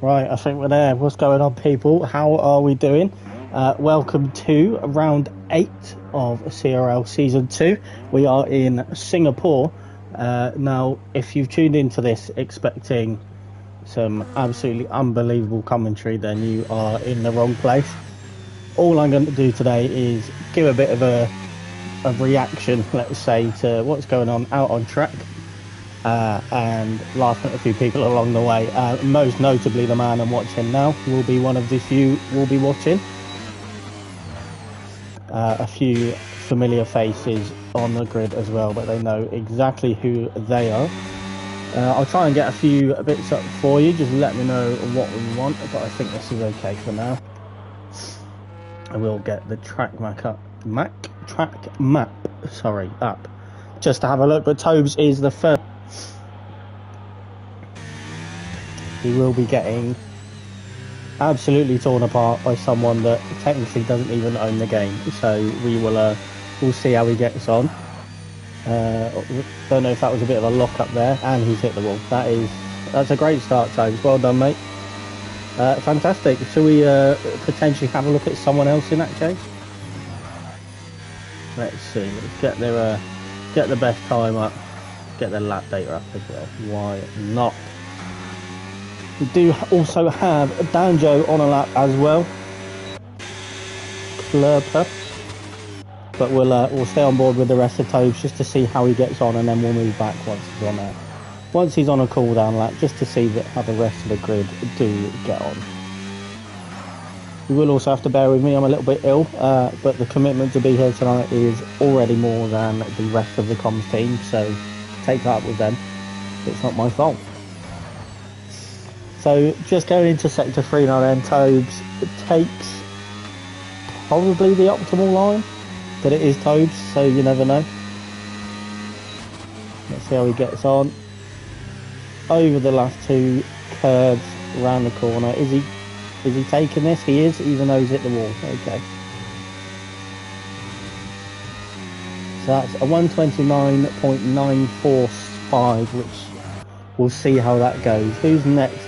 Right, I think we're there. What's going on, people? How are we doing? Welcome to round 8 of CRL Season 2. We are in Singapore. Now, if you've tuned into this expecting some absolutely unbelievable commentary, then you are in the wrong place. All I'm going to do today is give a bit of a reaction, let's say, to what's going on out on track. And laugh at a few people along the way. Most notably, the man I'm watching now will be one of the few we'll be watching. A few familiar faces on the grid as well, but they know exactly who they are. I'll try and get a few bits up for you. Just let me know what we want, but I think this is okay for now. I will get the track map up. Up just to have a look. But Tobes is the first. He will be getting absolutely torn apart by someone that technically doesn't even own the game. So we'll see how he gets on. Don't know if that was a bit of a lock up there, and he's hit the wall. That's a great start, Tobes. Well done, mate. Fantastic. Shall we potentially have a look at someone else in that case? Let's see. Let's get their get the best time up. Get their lap data up as well. Why not? We do also have Danjo on a lap as well. Klurper. But we'll stay on board with the rest of Tobes just to see how he gets on, and then we'll move back once he's on a cooldown lap, just to see how the rest of the grid do get on. You will also have to bear with me, I'm a little bit ill, but the commitment to be here tonight is already more than the rest of the comms team, so take that with them. It's not my fault. So just going into sector 3 now then, Tobes takes probably the optimal line, but it is Tobes, so you never know. Let's see how he gets on. Over the last two curves around the corner. Is he taking this? He is, even though he's hit the wall. Okay. So that's a 129.945, which we'll see how that goes. Who's next?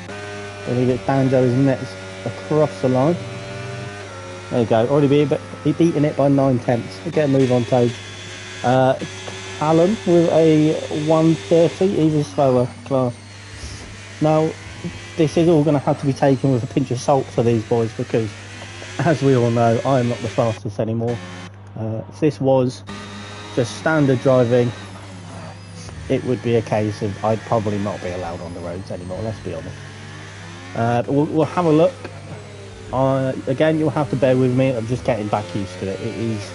I believe it's Banjo is next across the line. There you go. Already beating it by 9/10. Get a move on, Toad. Alan with a 130, even slower class. Now, this is all going to have to be taken with a pinch of salt for these boys because, as we all know, I am not the fastest anymore. If this was just standard driving, it would be a case of I'd probably not be allowed on the roads anymore, let's be honest. But we'll have a look. Again, you'll have to bear with me. I'm just getting back used to it. It is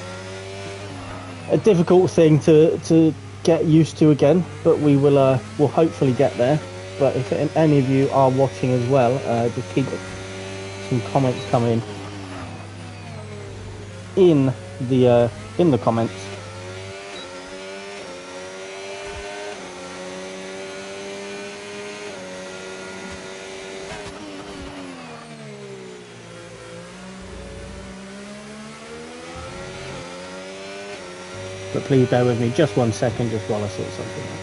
a difficult thing to get used to again, but we'll hopefully get there. But if any of you are watching as well, just keep some comments coming in the comments. But please bear with me just 1 second, just while I sort something out.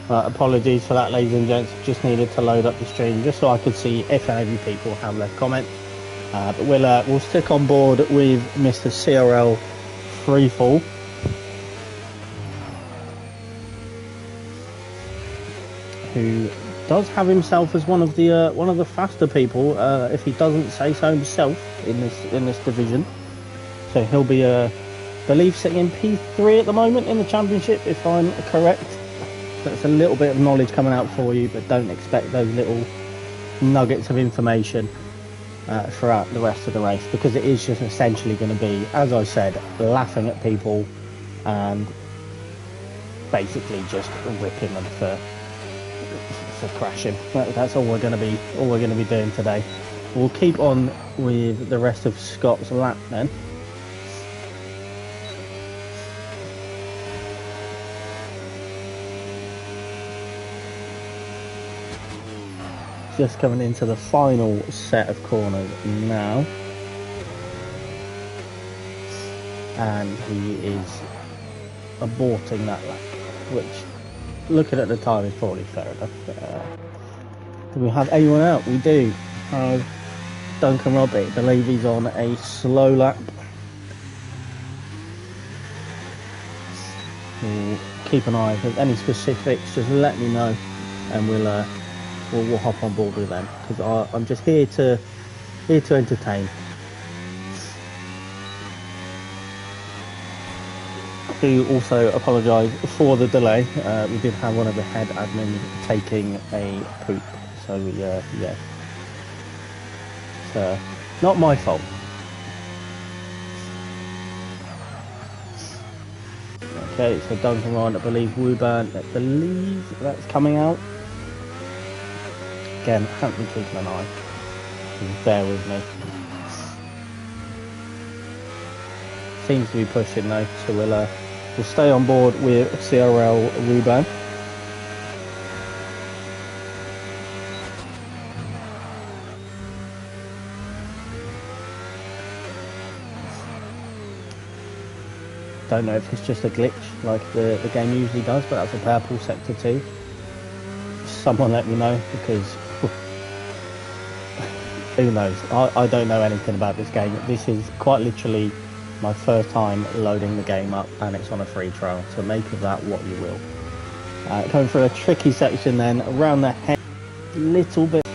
Apologies for that, ladies and gents. Just needed to load up the stream just so I could see if any of you people have left comments. But we'll stick on board with Mr. CRL Freefall, who does have himself as one of the faster people, if he doesn't say so himself, in this division. So he'll be, I believe, sitting in P3 at the moment in the championship, if I'm correct. That's a little bit of knowledge coming out for you, but don't expect those little nuggets of information throughout the rest of the race, because it is just essentially going to be, as I said, laughing at people and basically just ripping them for crashing. That's all we're going to be doing today. We'll keep on with the rest of Scott's lap then. Just coming into the final set of corners now, and he is aborting that lap, which, looking at the time, is probably fair enough. Do we have anyone out? We do have Duncan Robbie. I believe he's on a slow lap. We'll keep an eye. If there's any specifics, just let me know, and we'll hop on board with them, because I'm just here to entertain. I do also apologise for the delay. We did have one of the head admins taking a poop, so yeah, it's not my fault. Okay, so Duncan Ryan, I believe Wuban, I believe that's coming out. Again, I haven't been keeping an eye. Just bear with me. Seems to be pushing though, so we'll stay on board with CRL Ruban. Don't know if it's just a glitch like the game usually does, but that's a purple sector 2. Someone let me know, because who knows? I don't know anything about this game. This is quite literally my first time loading the game up, and it's on a free trial, so make of that what you will. Coming through a tricky section then, around the head a little bit.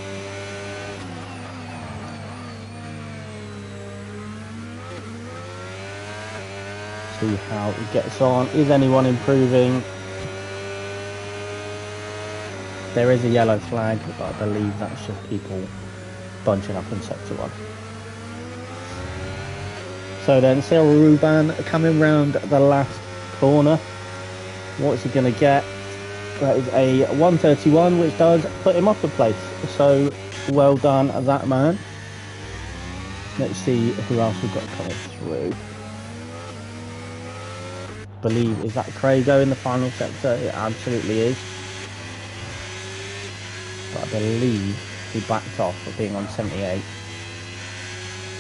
See how it gets on. Is anyone improving? There is a yellow flag, but I believe that's just people bunching up in sector 1. So then Cyril Ruban coming round the last corner. What's he going to get? That is a 131, which does put him off the place. So well done, that man. Let's see who else we've got coming through. I believe, is that Craigo in the final sector? It absolutely is. But I believe he backed off for being on 78.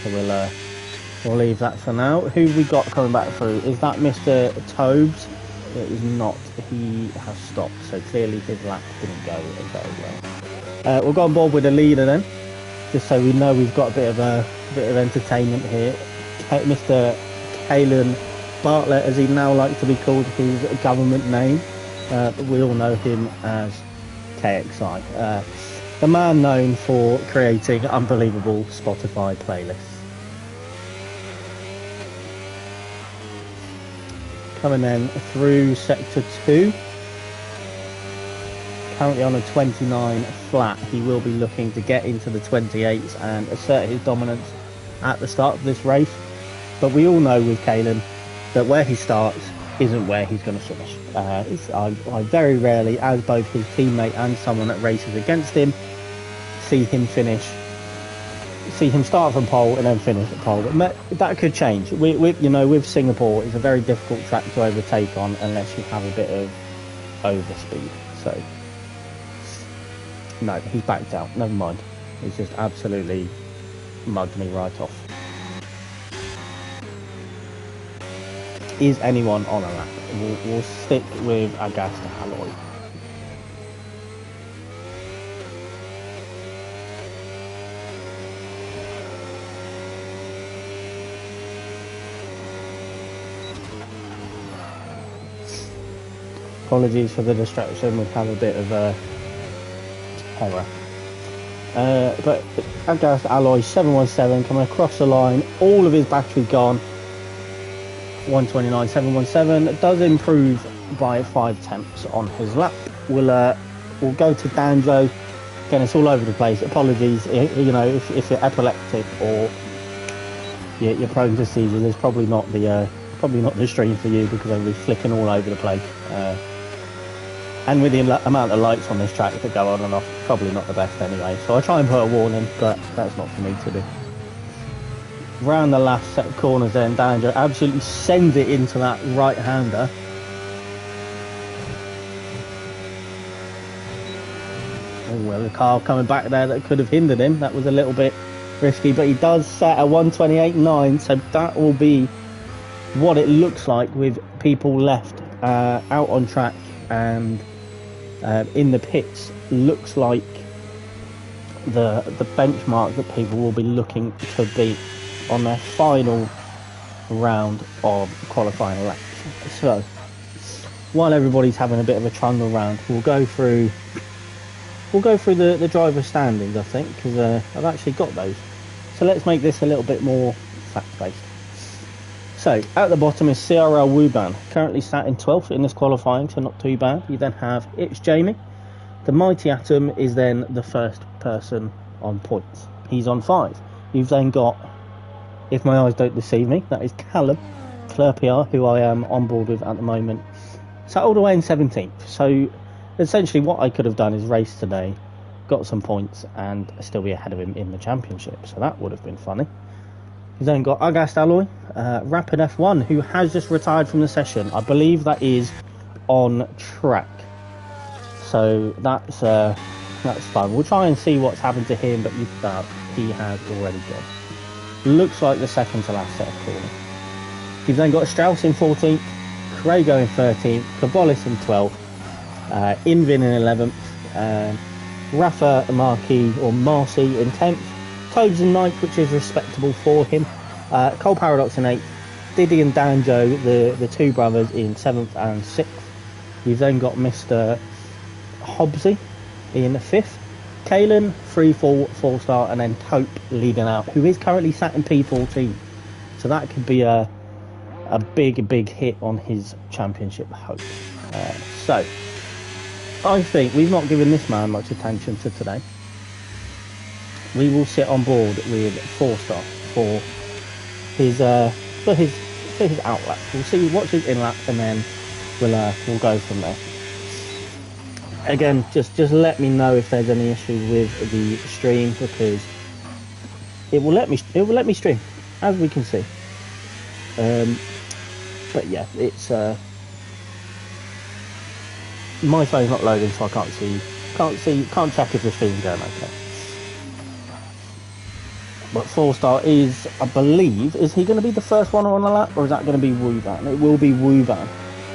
So we'll leave that for now. Who have we got coming back through? Is that Mr. Tobes? It is not. He has stopped, so clearly his lap didn't go very well. We'll go on board with the leader then, just so we know we've got a bit of entertainment here. Mr. Kalen Bartlett, as he now likes to be called, his government name. We all know him as KXI, the man known for creating unbelievable Spotify playlists. Coming then through sector 2, currently on a 29 flat. He will be looking to get into the 28s and assert his dominance at the start of this race, but we all know with Kalen that where he starts isn't where he's going to finish. I very rarely, as both his teammate and someone that races against him, see him start from pole and then finish at pole. But that could change. With Singapore, it's a very difficult track to overtake on unless you have a bit of overspeed. So no, he's backed out. Never mind. He's just absolutely mugged me right off. Is anyone on a lap? We'll stick with Agasta Alloy. Apologies for the distraction, we've had a bit of a error. But Agast Alloy 717 coming across the line, all of his battery gone. 129.717 does improve by 5 tenths on his lap. we'll go to Danjo. Again, it's all over the place. Apologies, you know, if you're epileptic or you're prone to seizures, it's probably not the stream for you, because I'll be flicking all over the place. And with the amount of lights on this track that go on and off, probably not the best anyway. So I try and put a warning, but that's not for me to do. Round the last set of corners then, Danjo absolutely sends it into that right-hander. Oh, well, the car coming back there that could have hindered him. That was a little bit risky, but he does set a 1:28.9, so that will be what it looks like with people left out on track and in the pits. Looks like the benchmark that people will be looking to beat on their final round of qualifying laps. So while everybody's having a bit of a trundle round, we'll go through the driver standings, I think, because I've actually got those. So let's make this a little bit more fact-based. So at the bottom is CRL Wuban, currently sat in 12th in this qualifying, so not too bad. You then have It's Jamie. The Mighty Atom is then the first person on points. He's on 5. You've then got, if my eyes don't deceive me, that is Callum Clerpiar, who I am on board with at the moment, sat all the way in 17th. So essentially what I could have done is race today, got some points, and still be ahead of him in the championship. So that would have been funny. You've then got August Alloy, Rapid F1, who has just retired from the session. I believe that is on track. So that's fine. We'll try and see what's happened to him, but he has already gone. Looks like the second to last set of corners. You've then got Strauss in 14th, Crago in 13th, Cabolis in 12th, Invin in 11th, Rafa Marquis or Marcy in 10th, Tobes in 9th, which is respectable for him, Cole Paradox in 8th, Diddy and Danjo, the two brothers, in 7th and 6th. You've then got Mr. Hobbsy in 5th, Kalen, 4-star, and then Tope leading out, who is currently sat in P14. So that could be a big hit on his championship hopes. So I think we've not given this man much attention to today. We will sit on board with 4-star for his outlap. We'll see what's his inlap, and then we'll go from there. Again, just let me know if there's any issues with the stream, because it will let me stream, as we can see. But yeah, it's my phone's not loading, so I can't check if the stream's going okay. But 4-star is, I believe, is he going to be the first one on the lap, or is that going to be Wuvan? It will be Wuvan,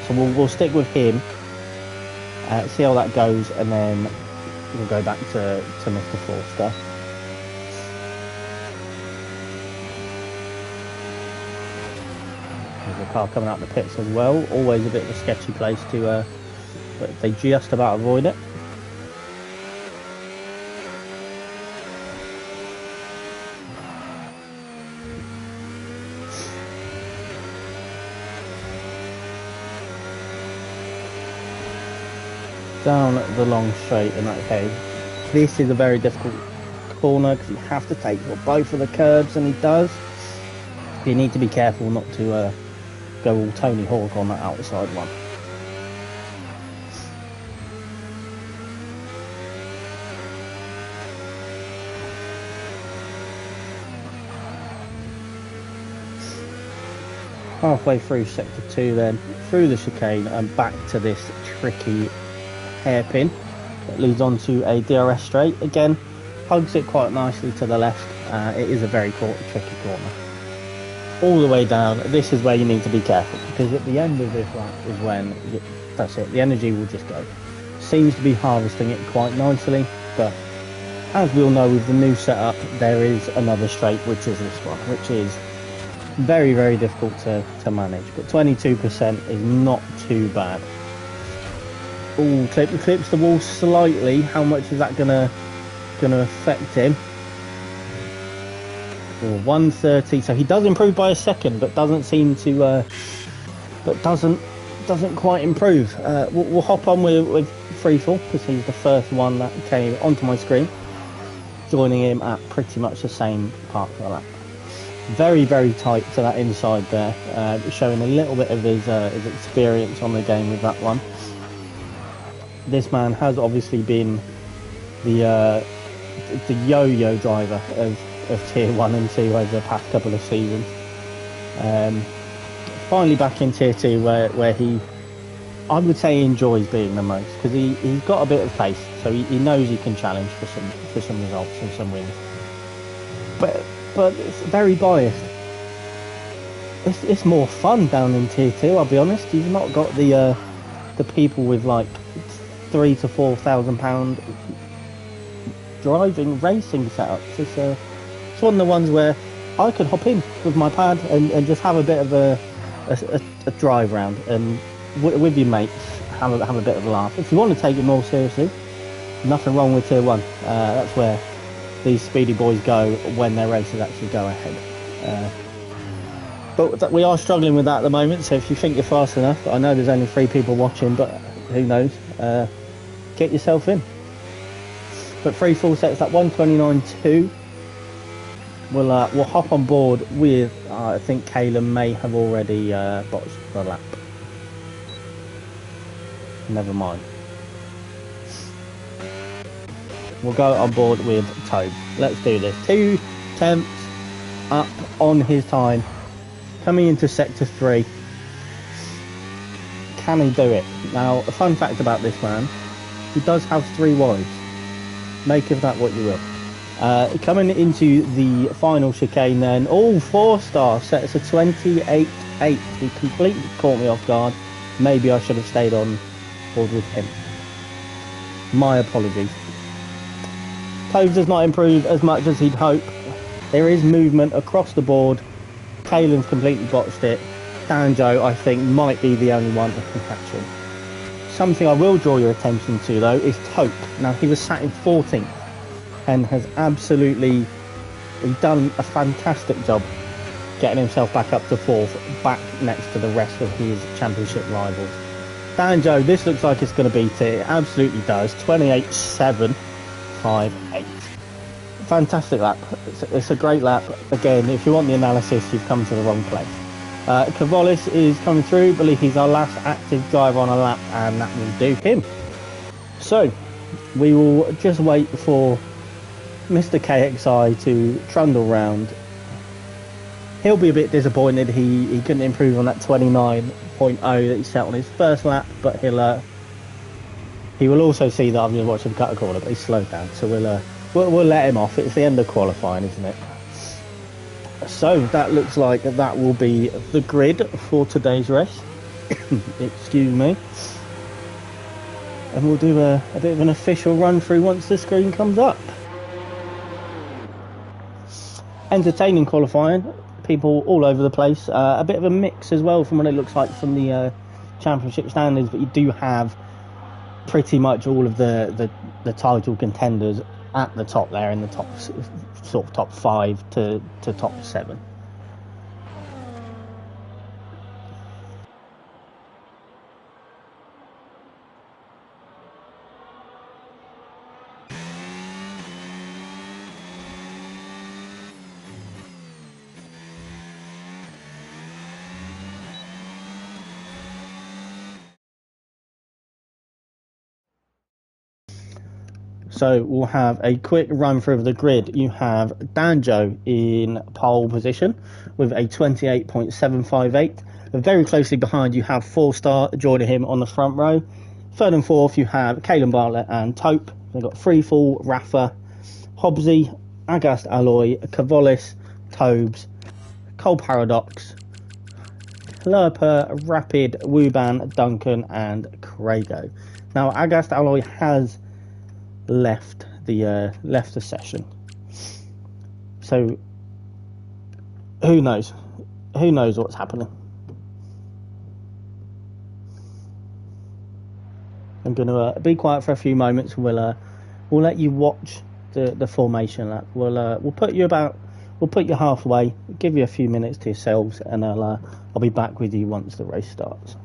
so we'll stick with him. See how that goes, and then we'll go back to Mr. 4-star. There's a car coming out the pits as well. Always a bit of a sketchy place to, but they just about avoid it. Down the long straight in that case. This is a very difficult corner because you have to take both of the curbs, and he does. You need to be careful not to go all Tony Hawk on that outside one. Halfway through sector 2 then, through the chicane and back to this tricky hairpin that leads on to a DRS straight. Again, hugs it quite nicely to the left. It is a very tricky corner. All the way down, this is where you need to be careful, because at the end of this lap is when, that's it, the energy will just go. Seems to be harvesting it quite nicely, but as we all know with the new setup, there is another straight, which is this one, which is very difficult to manage, but 22% is not too bad. Oh, clips the wall slightly. How much is that gonna affect him? 130. So he does improve by a second, but doesn't seem to. But doesn't doesn't quite improve. We'll hop on with Freefall because he's the first one that came onto my screen, joining him at pretty much the same part of the lap. Very, very tight to that inside there, showing a little bit of his experience on the game with that one. This man has obviously been the yo-yo driver of Tier 1 and 2 over the past couple of seasons. Finally back in Tier 2 where he, I would say, enjoys being the most, because he's got a bit of pace, so he knows he can challenge for some results and some wins. But it's very biased. It's more fun down in Tier 2, I'll be honest. You've not got the people with like £3,000 to £4,000 driving racing setups. It's one of the ones where I could hop in with my pad and just have a bit of a drive round and with your mates have a bit of a laugh. If you want to take it more seriously, nothing wrong with Tier 1. That's where these speedy boys go when their races actually go ahead. But we are struggling with that at the moment, so if you think you're fast enough, I know there's only 3 people watching, but who knows, get yourself in. But Freefall sets that 1:29.2. We'll hop on board with, I think Caleb may have already botched the lap. Never mind. We'll go on board with Toad. Let's do this. 2 tenths up on his time. Coming into sector 3. Can he do it? Now, a fun fact about this man, he does have 3 wives. Make of that what you will. Coming into the final chicane then, all 4-star, sets a 28.8. He completely caught me off guard. Maybe I should have stayed on board with him. My apologies. Toad does not improve as much as he'd hope. There is movement across the board. Kalen's completely botched it. Danjo, I think, might be the only one that can catch him. Something I will draw your attention to, though, is Toad. Now, he was sat in 14th and has absolutely done a fantastic job getting himself back up to 4th, back next to the rest of his championship rivals. Danjo, this looks like it's going to beat it. It absolutely does. 28.758. Fantastic lap. It's a great lap. Again, if you want the analysis, you've come to the wrong place. Cavolis is coming through. I believe he's our last active driver on a lap, and that will do him. So, we will just wait for Mr. KXI to trundle round. He'll be a bit disappointed he couldn't improve on that 29.0 that he set on his first lap, but he will also see that I'm just watching the cut corner, but he's slowed down, so we'll let him off. It's the end of qualifying, isn't it? So that looks like that will be the grid for today's race. Excuse me. And we'll do a bit of an official run through once the screen comes up. Entertaining qualifying. People all over the place. A bit of a mix as well from what it looks like from the championship standings, but you do have pretty much all of the title contenders at the top there, in the top sort of top 5 to top 7. So we'll have a quick run through of the grid. You have Danjo in pole position with a 28.758. Very closely behind you have 4-star joining him on the front row. 3rd and 4th you have Kalen Bartlett and Tope. They've got Freefall, Rafa, Hobbsy, Agast Alloy, Cavolis, Tobes, Cole Paradox, Lerper, Rapid, Wuban, Duncan and Crago. Now Agast Alloy has left the session, so who knows what's happening. I'm gonna be quiet for a few moments and we'll let you watch the formation lap. We'll put you halfway, give you a few minutes to yourselves, and I'll be back with you once the race starts.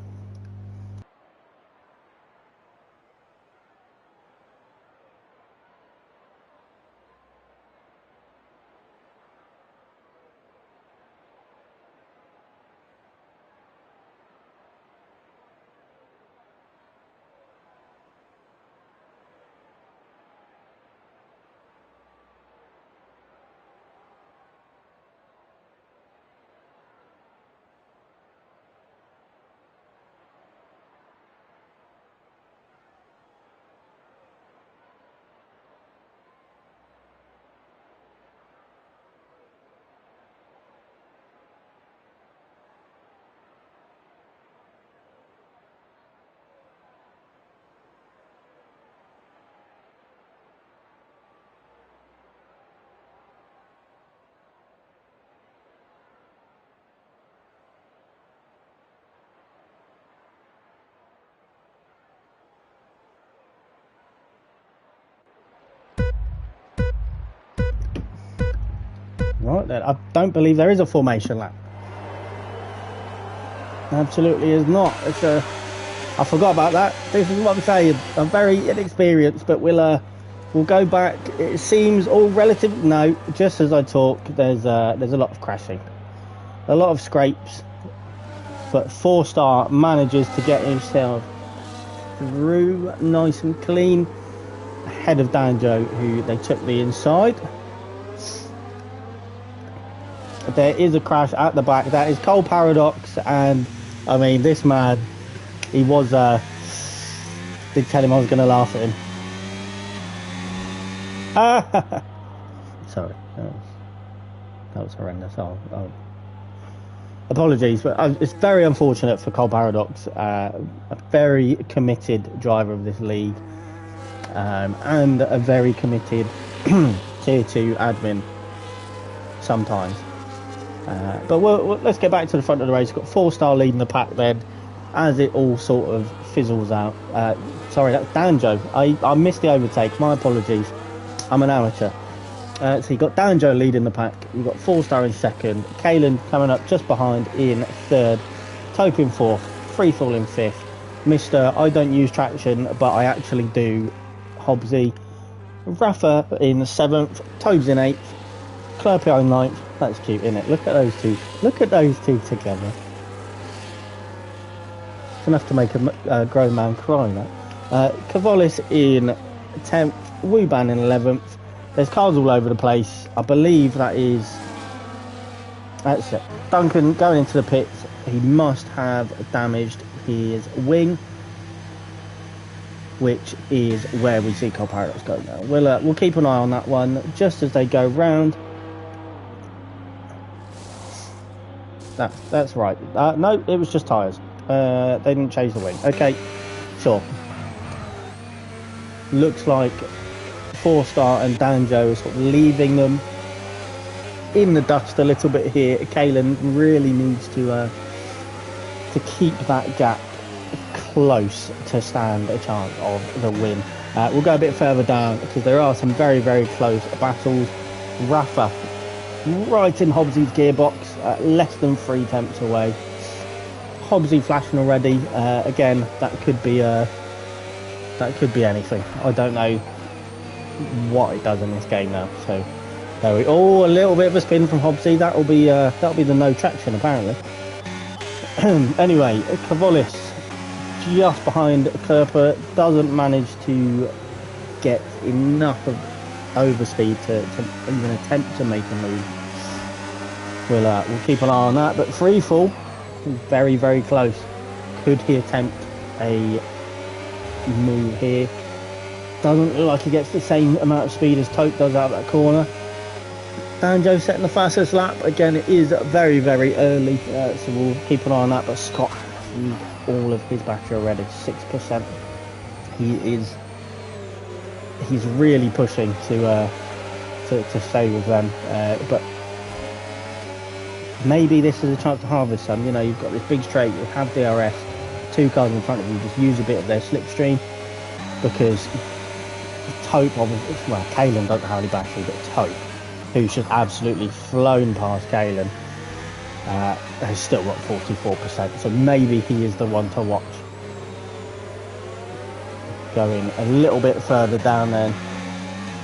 Right then, I don't believe there is a formation lap. Absolutely is not. It's I forgot about that. This is what I'm saying. I'm very inexperienced, but we'll go back. It seems all relative. No, just as I talk, there's a lot of crashing, a lot of scrapes, but 4-star manages to get himself through nice and clean, ahead of Danjo, who they took the inside. There is a crash at the back. That is Cole Paradox, and I mean, this man, he was did tell him I was going to laugh at him. Sorry, that was horrendous. Apologies, but it's very unfortunate for Cole Paradox, a very committed driver of this league, and a very committed tier 2 admin sometimes. But let's get back to the front of the race. Got 4-star lead in the pack then, as it all sort of fizzles out. Sorry, that's Danjo. I missed the overtake. My apologies. I'm an amateur. So you got Danjo leading the pack. You've got 4-star in second. Kalen coming up just behind in third. Tope in fourth. Freefall in fifth. Mr. I don't use traction, but I actually do. Hobbsy. Rafa in seventh. Tobes in eighth. Clerpio in ninth. That's cute, isn't it? Look at those two. Look at those two together. It's enough to make a grown man cry, that. Cavolis in 10th. Wuban in 11th. There's cars all over the place. I believe that's it. Duncan going into the pits. He must have damaged his wing, which is where we see Cole Paradox go now. We'll keep an eye on that one just as they go round. That's right. No, it was just tyres. They didn't change the wing. Okay, sure. Looks like 4-star and Danjo is sort of leaving them in the dust a little bit here. Kalen really needs to keep that gap close to stand a chance of the win. We'll go a bit further down because there are some very, very close battles. Rafa right in Hobbsy's gearbox, less than 3 tenths away. Hobbsy flashing already. Again, that could be anything. I don't know what it does in this game now. So there we. Oh, a little bit of a spin from Hobbsy. That'll be the no traction apparently. Anyway, Cavolis just behind Kerper, doesn't manage to get enough of overspeed to even attempt to make a move. We'll keep an eye on that, but Freefall very, very close. Could he attempt a move here? Doesn't look like he gets the same amount of speed as Tope does out of that corner. Danjo setting the fastest lap. Again, it is very, very early, so we'll keep an eye on that. But Scott has used all of his battery already, 6%. He's really pushing to stay with them, but maybe this is a chance to harvest some. You know, you've got this big straight, you have DRS, 2 cars in front of you, just use a bit of their slipstream, because Tope, well, Kalen doesn't have any battery, but Tope, who's just absolutely flown past Kalen, has still got 44%, so maybe he is the one to watch. Going a little bit further down then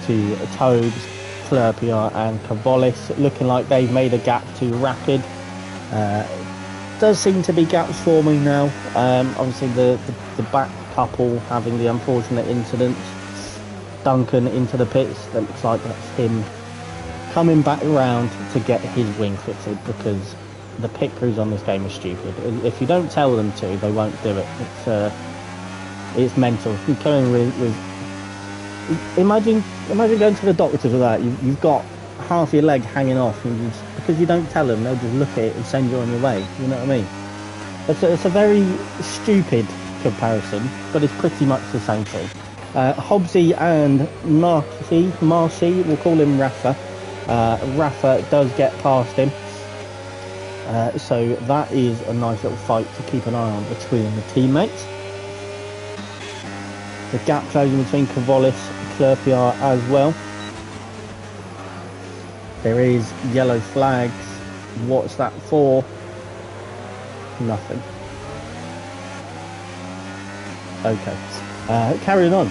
to Tobes, Clerpier and Cavolis, looking like they've made a gap to Rapid. Does seem to be gaps forming now. Obviously the back couple having the unfortunate incident. Duncan into the pits. That looks like that's him coming back around to get his wing fitted, because the pit crews on this game are stupid. If you don't tell them to, they won't do it. It's mental. You're coming with imagine going to the doctors with that. You've got half your leg hanging off, and because you don't tell them, they'll just look at it and send you on your way. You know what I mean? It's a very stupid comparison, but it's pretty much the same thing. Hobbsy and Marcy, we'll call him Rafa. Rafa does get past him, so that is a nice little fight to keep an eye on between the teammates. The gap closing between Cavolis and Clerpier as well. There is yellow flags. What's that for? Nothing. Okay. Carrying on.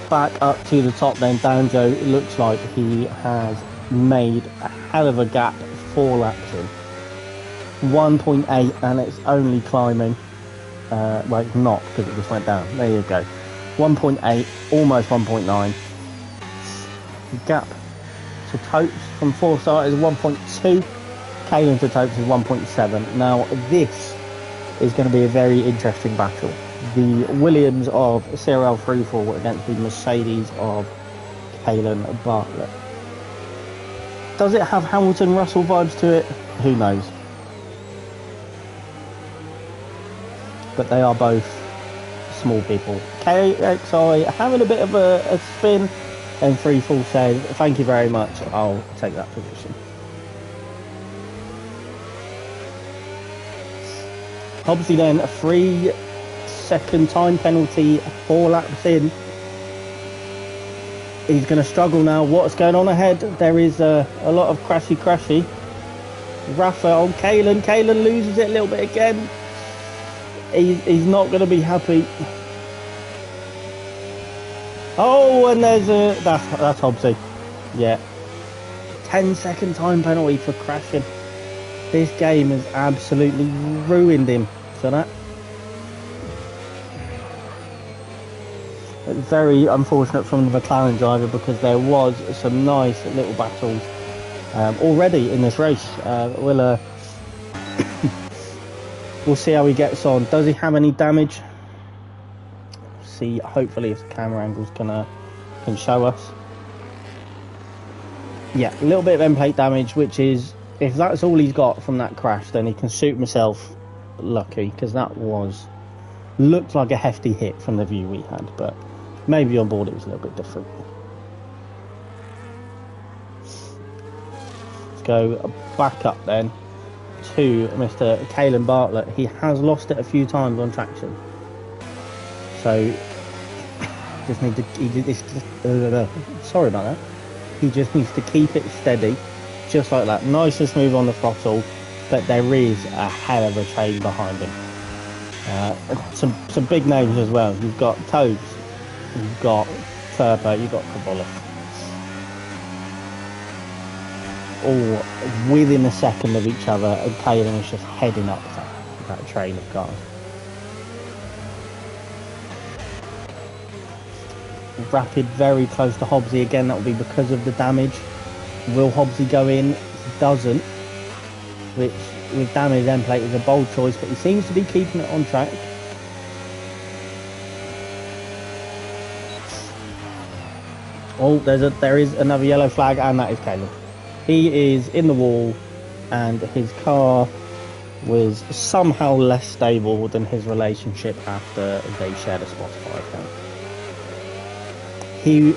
Back up to the top then. Danjo, it looks like he has made a hell of a gap 4 laps in. 1.8 and it's only climbing. Well, it's not because it just went down. There you go. 1.8, almost 1.9. Gap to Topes from 4 starters 1.2. Kalen to Topes is 1.7. Now this is going to be a very interesting battle. The Williams of CRL Freefall against the Mercedes of Kalen Bartlett. Does it have Hamilton Russell vibes to it? Who knows? But they are both small people. KXI having a bit of a spin, and Freefall said, thank you very much, I'll take that position. Obviously then, a 3-second time penalty, 4 laps in. He's going to struggle now. What's going on ahead? There is a lot of crashy. Rafa on Kalen. Kalen loses it a little bit again. He's not going to be happy. Oh, and there's that's Hobbsy. Yeah. 10-second time penalty for crashing. This game has absolutely ruined him. So that. Very unfortunate from the McLaren driver because there was some nice little battles already in this race. We'll see how he gets on. Does he have any damage? See, hopefully, if the camera angles can show us. Yeah, a little bit of end plate damage, which is, if that's all he's got from that crash, then he can shoot himself lucky, because that looked like a hefty hit from the view we had, but maybe on board it was a little bit different. Let's go back up then to Mr. Kalen Bartlett. He has lost it a few times on traction, so just need to. Sorry about that. He just needs to keep it steady, just like that. Nice and smooth on the throttle, but there is a hell of a train behind him. Some big names as well. You've got Toads, you've got Turbo, you've got Kabola. All within a second of each other, and Kalen is just heading up that train of cars. Rapid very close to Hobbsy again. That will be because of the damage. Will Hobbsy go in? He doesn't, which with damage end plate is a bold choice, but he seems to be keeping it on track. Oh, there is another yellow flag, and that is Caleb. He is in the wall, and his car was somehow less stable than his relationship after they shared a Spotify account. He,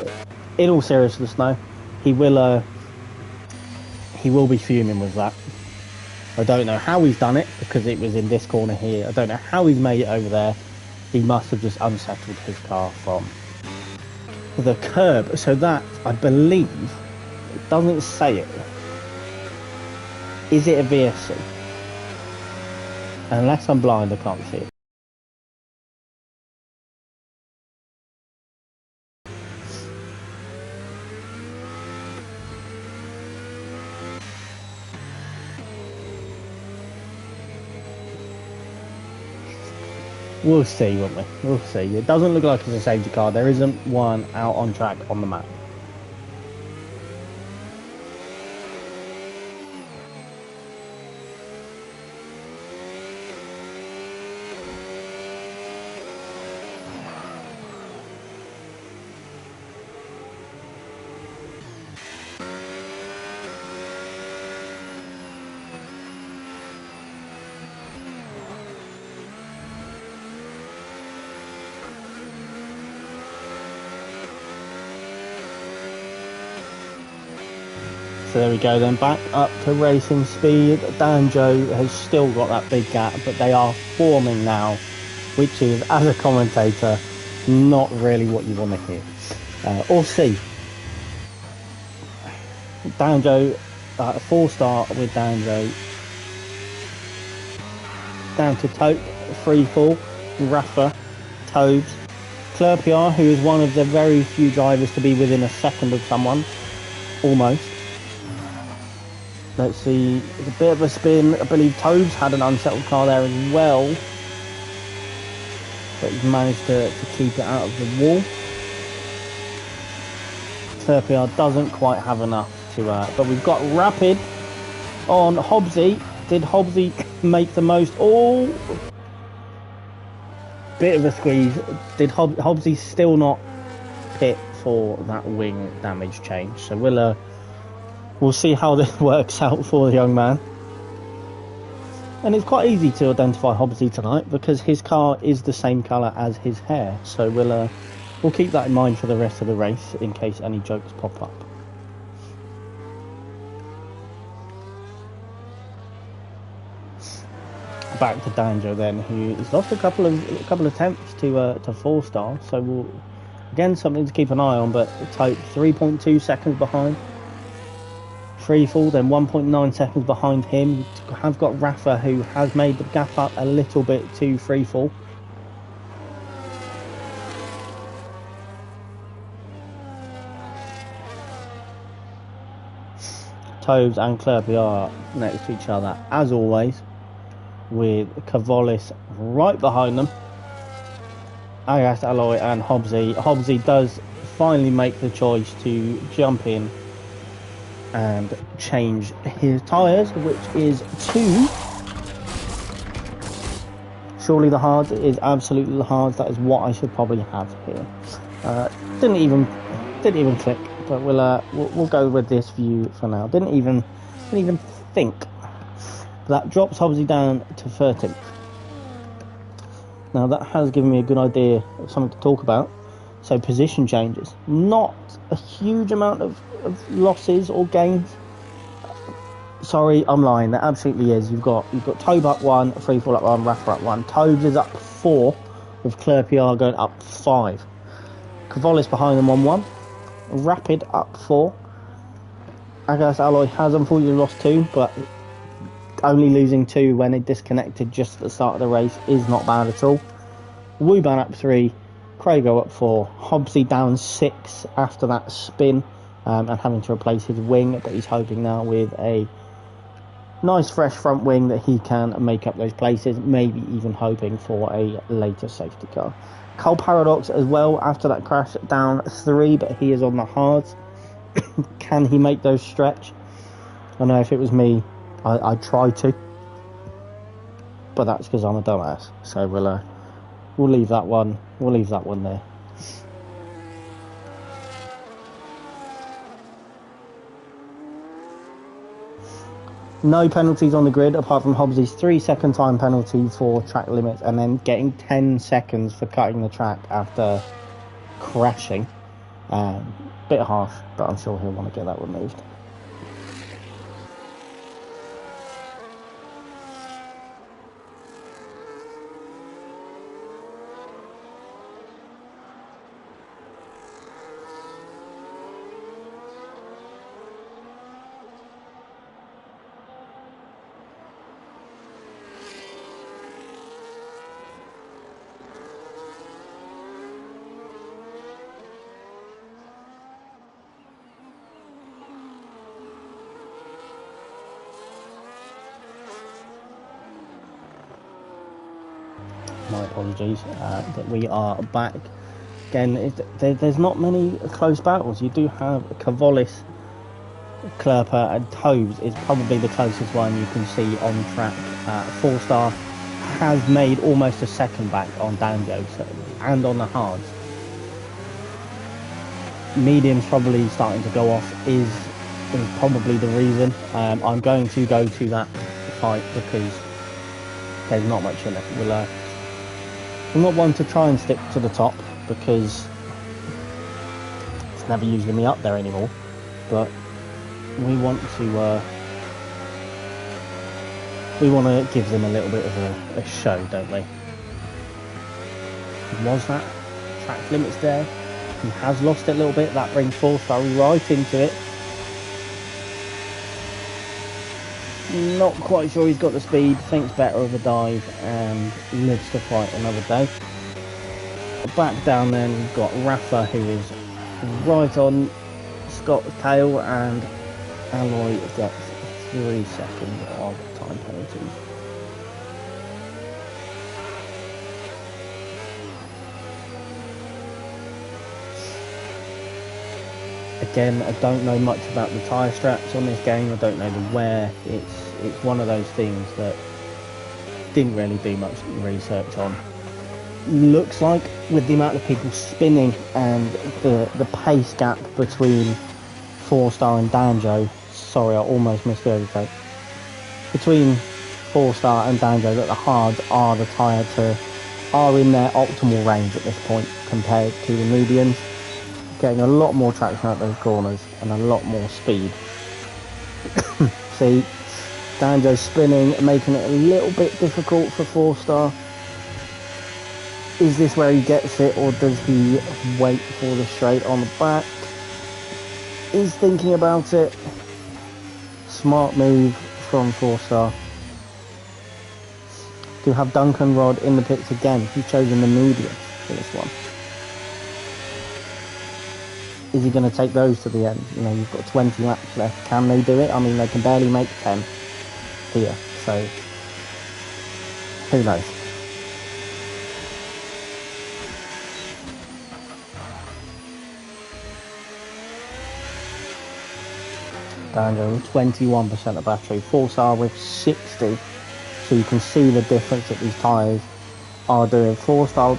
in all seriousness though, he will be fuming with that. I don't know how he's done it, because it was in this corner here. I don't know how he's made it over there. He must have just unsettled his car from the curb. So that, I believe, it doesn't say it. Is it a VSC? Unless I'm blind, I can't see it. We'll see, won't we? We'll see. It doesn't look like it's a safety car. There isn't one out on track on the map. So there we go then, back up to racing speed. Danjo has still got that big gap, but they are forming now, which is, as a commentator, not really what you want to hear or see. Danjo, 4-star with Danjo. Down to Tope, free fall, Rafa, Tobes, Clerpiar, who is one of the very few drivers to be within a second of someone, almost. Let's see, it's a bit of a spin. I believe Tobes had an unsettled car there as well, but he's managed to keep it out of the wall. Clerpiar doesn't quite have enough to, but we've got Rapid on Hobbsy. Did Hobbsy make the most? Oh, bit of a squeeze. Did Hobbsy still not pit for that wing damage change? So we'll see how this works out for the young man. And it's quite easy to identify Hobbsy tonight because his car is the same colour as his hair. So we'll keep that in mind for the rest of the race in case any jokes pop up. Back to Danjo then, who has lost a couple of attempts to 4-star. So we'll again something to keep an eye on. But Tope 3.2 seconds behind. Free fall, then 1.9 seconds behind him. You have got Rafa, who has made the gap up a little bit to free fall. Tobes and Clerpiar next to each other as always, with Cavolis right behind them. Agas, Alloy and Hobbsy. Hobbsy does finally make the choice to jump in and change his tyres, which is 2. Surely the hards is absolutely the hards. That is what I should probably have here. Didn't even click, but we'll go with this view for now. Didn't even think. That drops Hobbsy down to 13th. Now that has given me a good idea of something to talk about. So position changes, not a huge amount of losses or gains. Sorry, I'm lying. There absolutely is. You've got Tobe up 1, free fall up 1, Rafa up 1. Tobes is up 4, with Clerpiar going up 5. Cavolis behind them on 1. Rapid up 4. Agas Alloy has unfortunately lost 2, but only losing 2 when it disconnected just at the start of the race is not bad at all. Wuban up 3. Crago up 4, Hobbsy down 6 after that spin, and having to replace his wing, but he's hoping now with a nice fresh front wing that he can make up those places, maybe even hoping for a later safety car. Cole Paradox as well after that crash down 3, but he is on the hards. Can he make those stretch? I know if it was me, I'd try to, but that's because I'm a dumbass, so we'll leave that one. We'll leave that one there. No penalties on the grid apart from Hobbsy's 3-second time penalty for track limits, and then getting 10 seconds for cutting the track after crashing. Bit harsh, but I'm sure he'll want to get that removed. My apologies, that we are back again. There's not many close battles. You do have Cavolis, Clerpiar and Tobes is probably the closest one you can see on track. 4-star has made almost a second back on Danjo and on the hards. Medium's probably starting to go off is probably the reason. I'm going to go to that fight because there's not much in it. I'm not one to try and stick to the top because it's never usually me up there anymore, but we want to give them a little bit of a show, don't we? Was that track limits there? He has lost it a little bit. That brings 4-star right into it. not quite sure he's got the speed, thinks better of a dive, and lives to fight another day. Back down then, we've got Rafa, who is right on Scott's tail, and Alloy gets 3 seconds of time penalties. Again, I don't know much about the tyre straps on this game. I don't know the wear. It's one of those things that didn't really do much research on. Looks like with the amount of people spinning and the pace gap between 4-star and Danjo, sorry, I almost missed the overtake. Between 4-star and Danjo, that the hards are are in their optimal range at this point compared to the mediums. Getting a lot more traction at those corners and a lot more speed. See, Danjo spinning, making it a little bit difficult for 4-star. Is this where he gets it, or does he wait for the straight on the back? He's thinking about it. Smart move from 4-star. To have Duncan Rod in the pits again. He's chosen the medium for this one. Is he going to take those to the end? You know, you've got 20 laps left. Can they do it? I mean, they can barely make 10 here. So, who knows? Danjo with 21% of battery. 4-star with 60. So you can see the difference that these tyres are doing. 4-star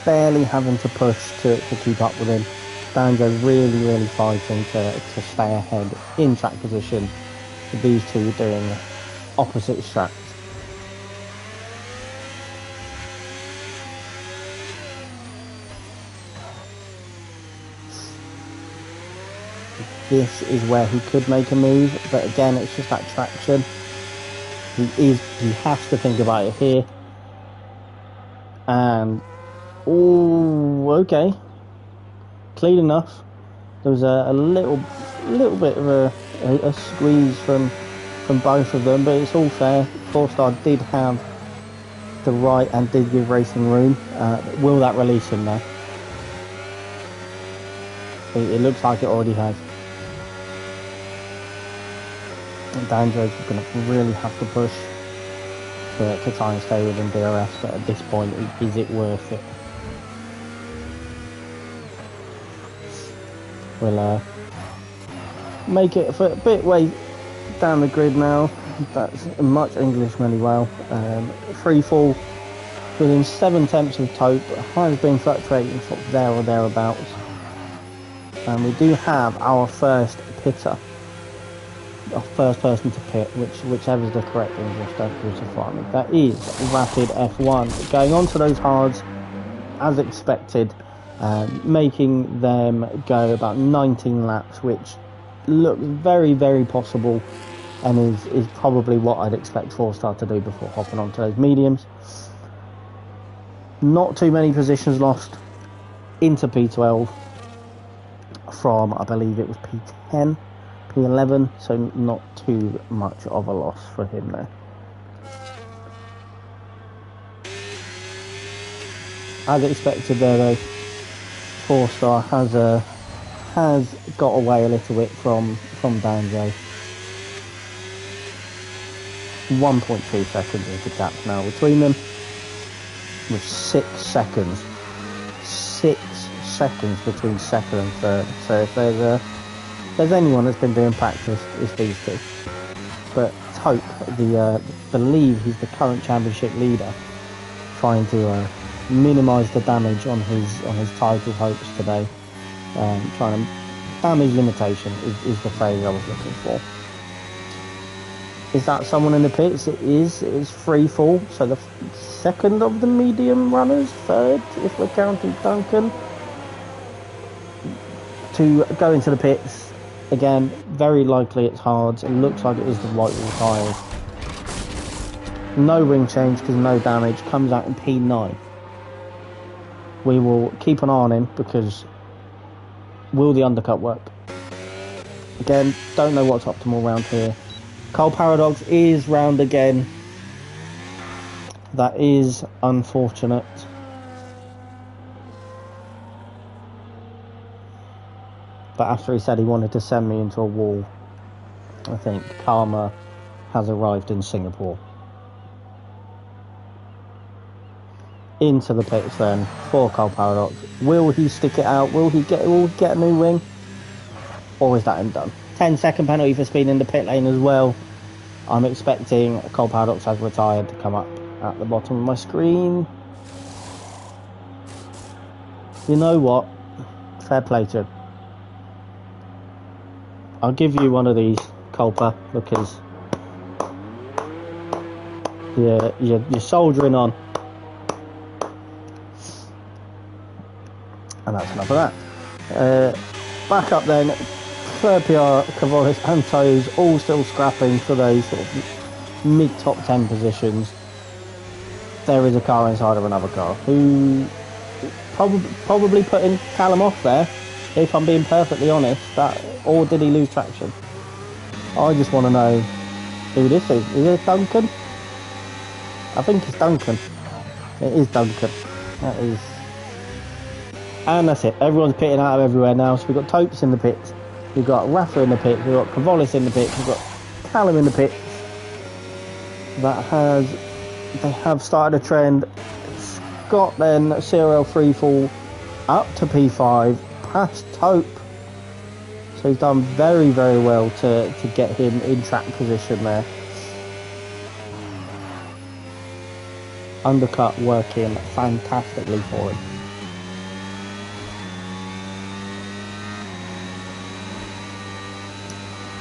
barely having to push to keep up with him. Danjo really fighting to stay ahead in track position. So these two doing opposite straps. This is where he could make a move, but again, it's just that traction. He has to think about it here. And oh, okay, clean enough. There was a little bit of a squeeze from both of them, but it's all fair. 4-star did have the right and did give racing room. Will that release him now? It looks like it already has. Danjo's going to really have to push to try and stay within DRS, but at this point, is it worth it? We'll make it for a bit way down the grid now. That's much English really well. Free fall within 7 tenths of Taupe has been fluctuating sort of there or thereabouts. And we do have our first pitter. Our first person to pit, whichever is the correct English, don't crucify me. That is Rapid F1. Going on to those hards as expected, making them go about 19 laps, which looks very possible and is probably what I'd expect 4-star to do before hopping onto those mediums. Not too many positions lost into P12 from, I believe it was P10. P11, so not too much of a loss for him there. As expected there though, 4-star has got away a little bit from Danjo. 1.2 seconds is the gap now between them, with 6 seconds. 6 seconds between second and third. So if there's anyone that's been doing practice, it's these two. But Taupe, believe he's the current championship leader, trying to minimise the damage on his title hopes today. Trying to damage limitation is the phrase I was looking for. Is that someone in the pits? It is. It is free fall. So the second of the medium runners, third if we're counting Duncan, to go into the pits. Again, very likely it's hards. It looks like it is the white wall tyres. No ring change because no damage. Comes out in P9. We will keep an eye on him because will the undercut work? Again, don't know what's optimal around here. Cole Paradox is round again. That is unfortunate. But after he said he wanted to send me into a wall, I think karma has arrived in Singapore. Into the pits then for Cole Paradox. Will he stick it out? Will he get a new wing? Or is that him done? 10-second penalty for speed in the pit lane as well. I'm expecting Cole Paradox has retired to come up at the bottom of my screen. You know what? Fair play to him. I'll give you one of these, Culper, because you're soldiering on. And that's enough of that. Back up then, Clerpiar, Cavolis and Toes all still scrapping for those sort of mid-top 10 positions. There is a car inside of another car who probably putting Callum off there, if I'm being perfectly honest. Or did he lose traction? I just want to know who this is. Is it Duncan? I think it's Duncan. It is Duncan. That is. And that's it. Everyone's pitting out of everywhere now. So we've got Topes in the pits. We've got Rafa in the pits. We've got Cavolis in the pits. We've got Callum in the pits. They have started a trend. Scott then CRL free fall up to P5 past Tope. So he's done very, very well to get him in track position there. Undercut working fantastically for him.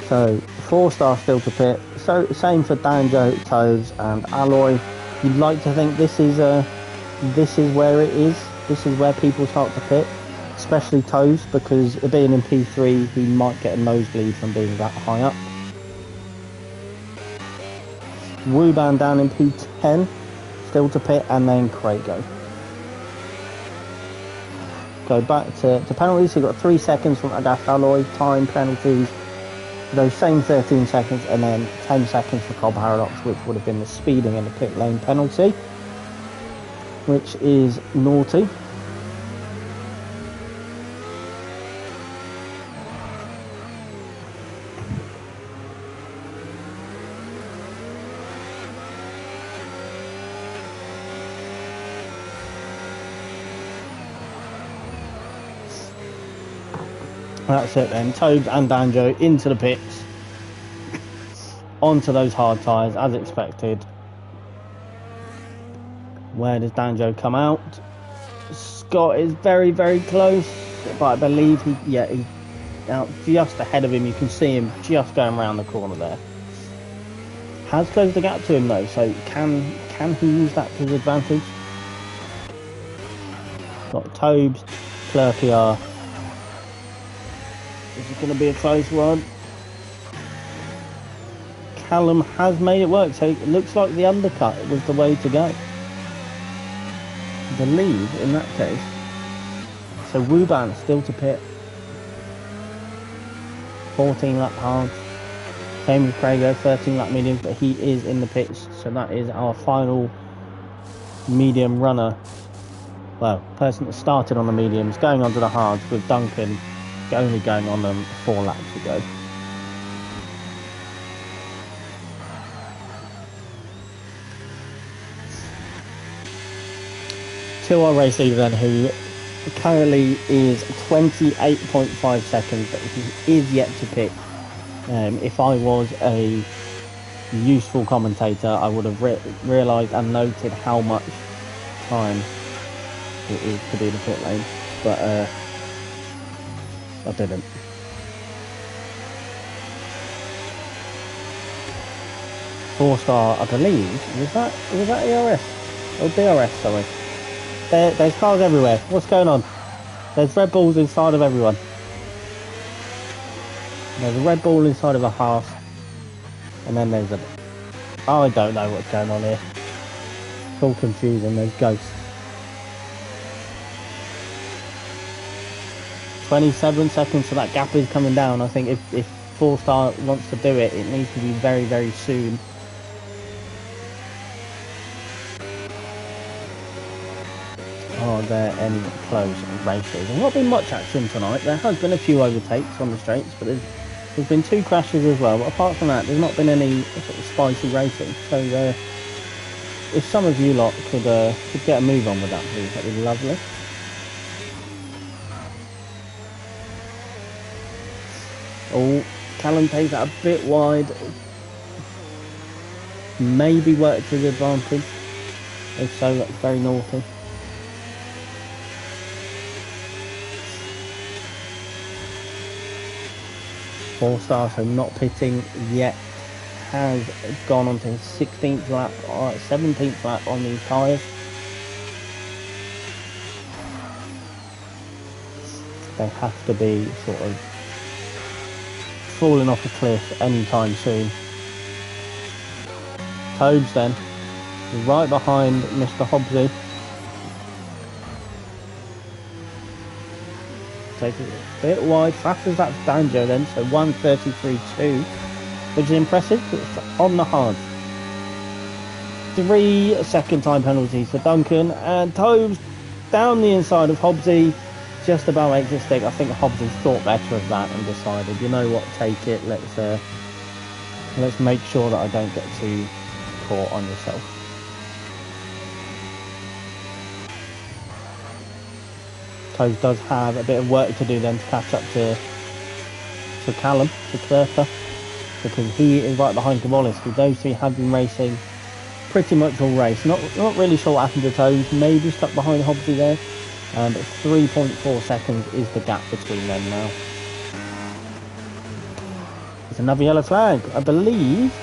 So 4-star still to pit. So same for Danjo, Toes and Alloy. You'd like to think this is where it is. This is where people start to pit, especially Toes, because being in P3 he might get a nosebleed from being that high up. Wuban down in P10, still to pit, and then Craigo. Go back to penalties. You've got 3 seconds from Agas Alloy, time penalties. Those same 13 seconds, and then 10 seconds for Cole Paradox, which would have been the speeding in the pit lane penalty, which is naughty. That's it then. Tobes and Danjo into the pits. Onto those hard tyres as expected. Where does Danjo come out? Scott is very, very close, but I believe he's out just ahead of him. You can see him just going around the corner there. Has closed the gap to him though, so can he use that to his advantage? Got Tobes, Clerpiar. This is going to be a close one. Callum has made it work, so it looks like the undercut was the way to go. I believe in that case. So Wuban still to pit. 14 lap hard. Same with Craigo, 13 lap mediums, but he is in the pits. So that is our final medium runner. Well, person that started on the mediums, going on to the hards with Duncan only going on them 4 laps ago. To our race leader then, who currently is 28.5 seconds, but he is yet to pit. If I was a useful commentator, I would have realised and noted how much time it is to do the pit lane, but I didn't. Four-star, I believe. Was that ERS or DRS? Sorry. There's cars everywhere. What's going on? There's Red Bulls inside of everyone. There's a Red Bull inside of a Haas, and then there's a. Oh, I don't know what's going on here. It's all confusing. There's ghosts. 27 seconds, so that gap is coming down. I think if Four-star wants to do it, it needs to be very, very soon. Are there any close races? There's not been much action tonight. There has been a few overtakes on the straights, but there's been 2 crashes as well. But apart from that, there's not been any sort of spicy racing. So if some of you lot could get a move on with that, please, that'd be lovely. Oh, Callum takes that a bit wide. Maybe work to the advantage. If so, that's very naughty. Four-star, so not pitting yet, has gone on to his 16th lap, 17th lap on these tyres. They have to be sort of falling off a cliff anytime soon. Toads then, right behind Mr. Hobbsy. Takes it a bit wide, fastest that's Banjo then, so 1:33.2, which is impressive. It's on the hard. 3 second time penalties for Duncan, and Tobes down the inside of Hobbsy, just about makes it stick. I think Hobbsy thought better of that and decided, you know what, take it. Let's make sure that I don't get too caught on yourself. Toes does have a bit of work to do then to catch up to Callum, to Clerpa, because he is right behind Cavallis, because those 2 have been racing pretty much all race. Not really sure what happened to Toes, maybe stuck behind Hobbsy there, but 3.4 seconds is the gap between them now. It's another yellow flag, I believe.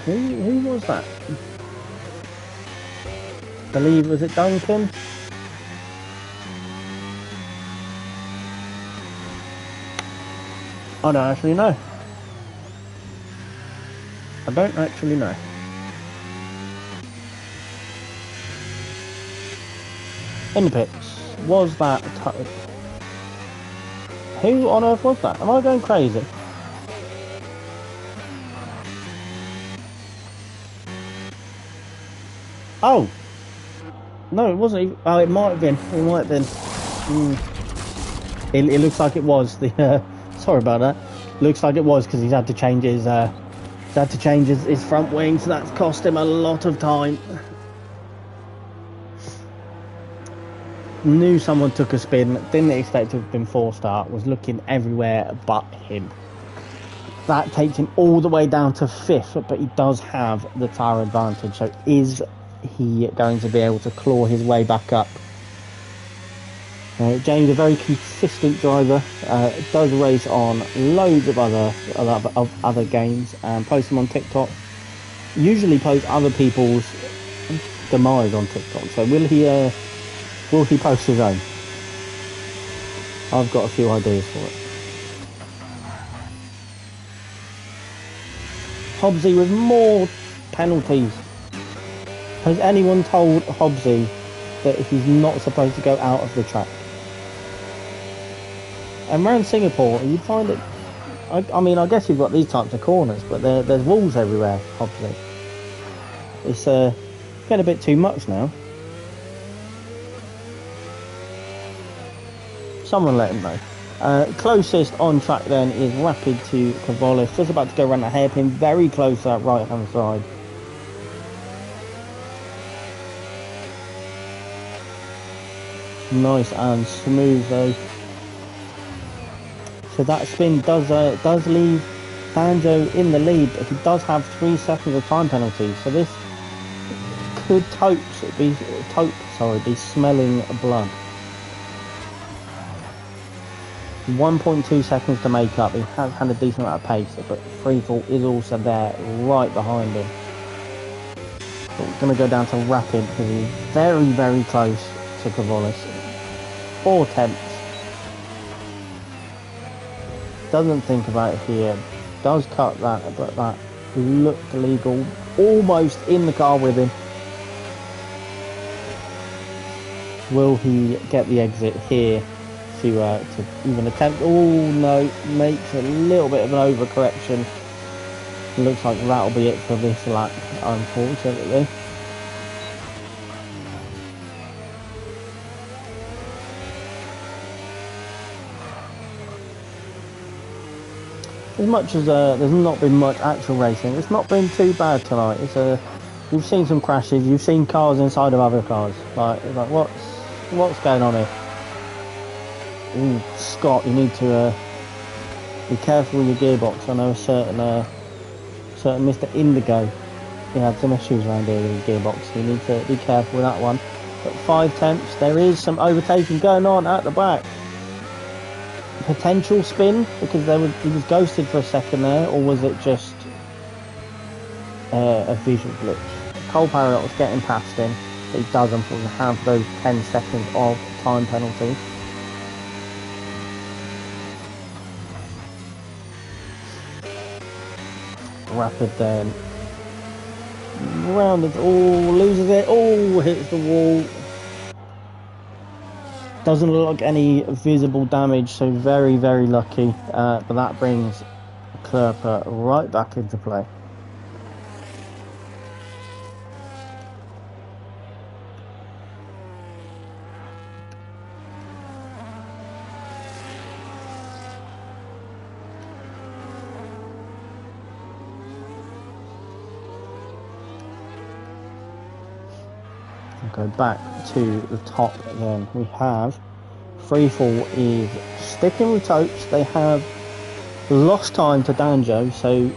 Who was that? I believe, was it Duncan? I don't actually know. I don't actually know. In the pits, was that who on earth was that? Am I going crazy? Oh! No, it wasn't. Oh, it might have been. It might have been. It looks like it was. Sorry about that. Looks like it was because he's had to change his his front wing, so that's cost him a lot of time. Knew someone took a spin. Didn't expect to have been 4-star. Was looking everywhere but him. That takes him all the way down to 5th, but he does have the tyre advantage. So is he going to be able to claw his way back up? James, a very consistent driver, does race on loads of other games and posts them on TikTok. Usually posts other people's demise on TikTok. So will he post his own? I've got a few ideas for it. Hobbsy with more penalties. Has anyone told Hobbsy that he's not supposed to go out of the track? And around Singapore, you'd find it. I mean, I guess you've got these types of corners, but there's walls everywhere, Hobbsy. It's getting a bit too much now. Someone let him know. Closest on track then is Rapid to Cavallis, just about to go around a hairpin, very close to that right hand side. Nice and smooth though. So that spin does leave Banjo in the lead, but he does have 3 seconds of time penalty. So this could be smelling blood. 1.2 seconds to make up. He has had a decent amount of pace, but Freefall is also there, right behind him. But we're going to go down to Rapid because he's very, very close to Cavallis. 4 tenths. Doesn't think about it here. Does cut that, but that looked legal. Almost in the car with him. Will he get the exit here to even attempt. Oh no, makes a little bit of an overcorrection. Looks like that'll be it for this lap, unfortunately. As much as there's not been much actual racing, it's not been too bad tonight. You've seen some crashes, you've seen cars inside of other cars. Like what's going on here? Ooh, Scott, you need to be careful with your gearbox. I know a certain Mr. Indigo, he had some issues around here with his gearbox. You need to be careful with that one. But 5 tenths, there is some overtaking going on at the back. Potential spin because he was ghosted for a second there, or was it just a visual glitch? Cole Parrott was getting past him, but he does unfortunately have those 10 seconds of time penalty. Rapid then rounded, loses it, hits the wall. Doesn't look like any visible damage, so very, very lucky. But that brings Klerper right back into play. Go back to the top then. We have Freefall is sticking with Topes. They have lost time to Danjo, so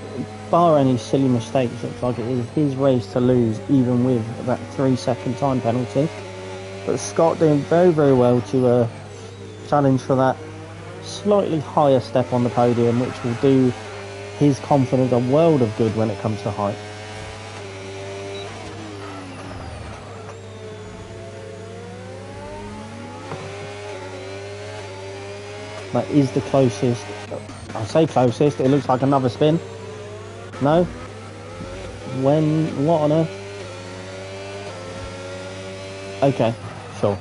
bar any silly mistakes, looks like it is his race to lose, even with that 3-second time penalty. But Scott doing very, very well to challenge for that slightly higher step on the podium, which will do his confidence a world of good when it comes to height. That is the closest. I say closest, it looks like another spin. No? What on earth? Okay, sure.